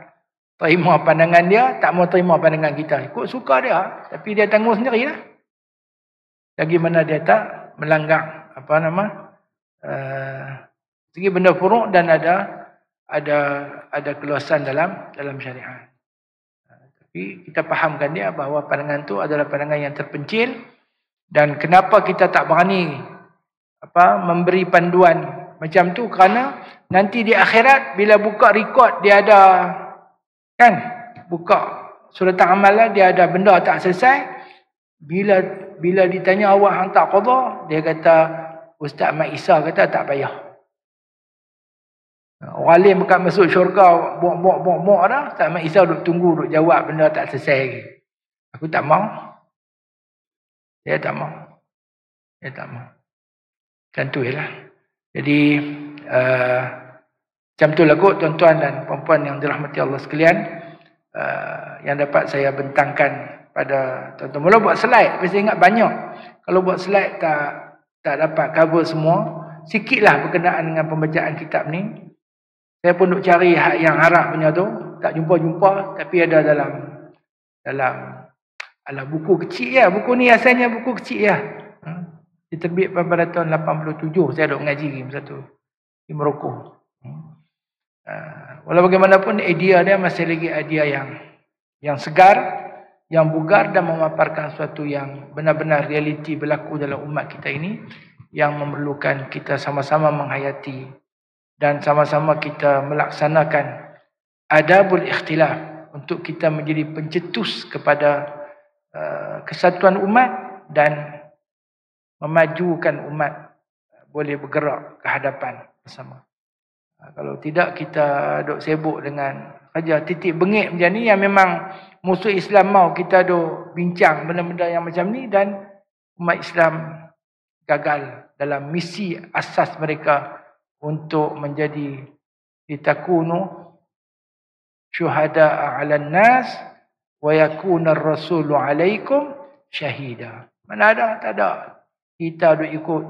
Terima pandangan dia, tak mau terima pandangan kita. Ikut suka dia. Tapi dia tanggung sendirilah. Lagi mana dia tak melanggar. Apa nama? Segi benda furuk dan ada keluasan dalam syariat. Tapi kita fahamkan dia bahawa pandangan tu adalah pandangan yang terpencil. Dan kenapa kita tak berani memberi panduan macam tu? Kerana nanti di akhirat bila buka rekod dia ada kan, buka suratan amalan dia ada benda tak selesai. Bila ditanya awak hang tak qadha, dia kata Ustaz Mat Isa kata tak payah. Orang alim bukan masuk syurga bok dah. Ustaz Mat Isa duduk tunggu, duduk jawab benda tak selesai lagi. Aku tak mau. Dia tak mau. Dia tak mau. Macam tu lah. Jadi macam tu lah kot tuan-tuan dan puan-puan yang dirahmati Allah sekalian. Yang dapat saya bentangkan pada tuan-tuan. Mula buat slide. Saya ingat banyak. Kalau buat slide tak dapat cover semua. Sikitlah berkenaan dengan pembacaan kitab ni. Saya pun duk cari hak yang harap punya tu. Tak jumpa-jumpa. Tapi ada dalam buku kecil ya. Buku ni asalnya buku kecil ya. Diterbit pada tahun 87. Saya duk mengaji masa tu. Di Morocco. Walau bagaimanapun idea dia masih lagi idea yang segar, yang bugar dan memaparkan sesuatu yang benar-benar realiti berlaku dalam umat kita ini. Yang memerlukan kita sama-sama menghayati. Dan sama-sama kita melaksanakan adabul ikhtilaf untuk kita menjadi pencetus kepada kesatuan umat dan memajukan umat boleh bergerak ke hadapan bersama. Kalau tidak kita duk sibuk dengan saja titik bengik macam ni yang memang musuh Islam mau kita duk bincang benda-benda yang macam ni dan umat Islam gagal dalam misi asas mereka untuk menjadi litakunu syuhada'a 'alan nas wa yakuna ar-rasulu 'alaikum syahida. Mana ada? Tak ada. Kita duk ikut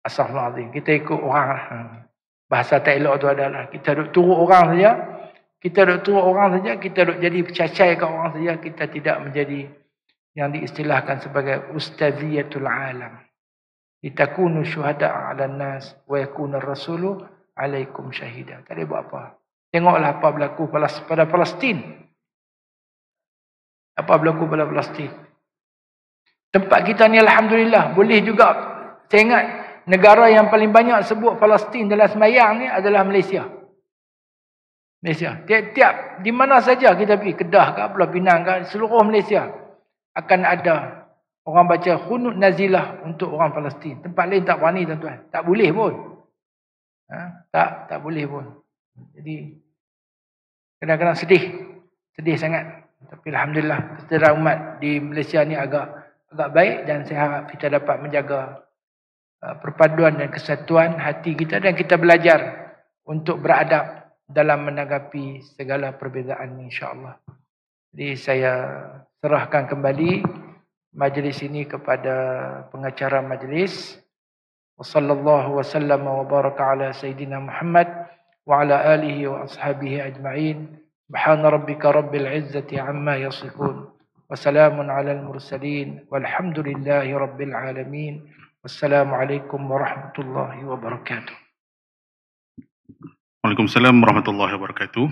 astagfirullahalazim. Kita ikut orang. Bahasa tak elok tu adalah kita duk turut orang saja. Kita duk turut orang saja, kita duk jadi cacai kat orang saja, kita tidak menjadi yang diistilahkan sebagai ustaziyatul alam. Litakunu syuhada'a 'alan nas wa yakuna ar-rasulu 'alaikum syahida. Tak boleh buat apa. Tengoklah apa berlaku pada Palestin. Apa berlaku pada Palestin. Tempat kita ni alhamdulillah boleh juga. Saya ingat negara yang paling banyak sebut Palestin dalam sembahyang ni adalah Malaysia. Malaysia. Tiap-tiap di mana saja kita pergi, Kedah ke, Pulau Pinang ke, seluruh Malaysia akan ada orang baca khunut nazilah untuk orang Palestin. Tempat lain tak berani tuan-tuan. Tak boleh pun. Tak boleh pun. Jadi kadang-kadang sedih. Sedih sangat. Tapi alhamdulillah kesejahteraan umat di Malaysia ni agak baik dan saya harap kita dapat menjaga perpaduan dan kesatuan hati kita dan kita belajar untuk beradab dalam menanggapi segala perbezaan insya-Allah. Jadi saya serahkan kembali majlis ini kepada pengacara majlis. Wassallallahu wasallam wa baraka ala sayidina Muhammad wa ala alihi wa ashabihi ajma'in. Subhana rabbika rabbil izzati amma yasifun. Wassalamun ala al-mursalin walhamdulillahi rabbil alamin. Wassalamualaikum warahmatullahi wabarakatuh.
Waalaikumsalam warahmatullahi wabarakatuh.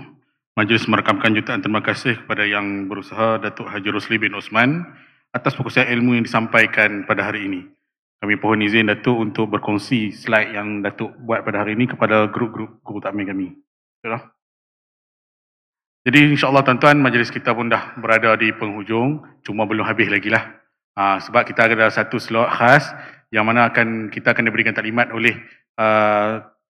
Majlis merakamkan jutaan terima kasih kepada yang berusaha Datuk Haji Rosli bin Osman atas perkongsian ilmu yang disampaikan pada hari ini. Kami pohon izin Datuk untuk berkongsi slide yang Datuk buat pada hari ini kepada grup-grup guru takmir kami. Betul? Jadi insya-Allah tuan-tuan, majlis kita pun dah berada di penghujung, cuma belum habis lagi lah. Sebab kita ada satu slot khas yang mana kita akan diberikan taklimat oleh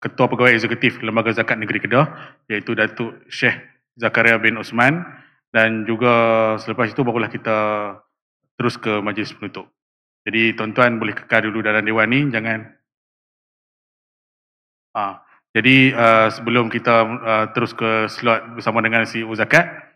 Ketua Pegawai Eksekutif Lembaga Zakat Negeri Kedah, iaitu Datuk Syekh Zakaria bin Osman, dan juga selepas itu barulah kita terus ke majlis penutup. Jadi tuan-tuan boleh kekal dulu dalam dewan ni, jangan. Jadi sebelum kita terus ke slot bersama dengan CEO Zakat,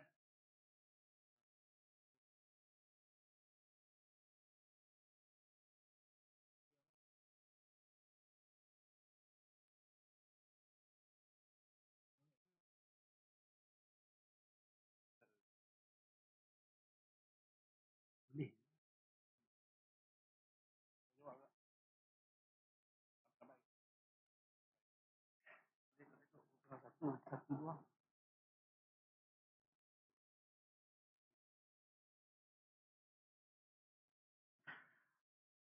satu dua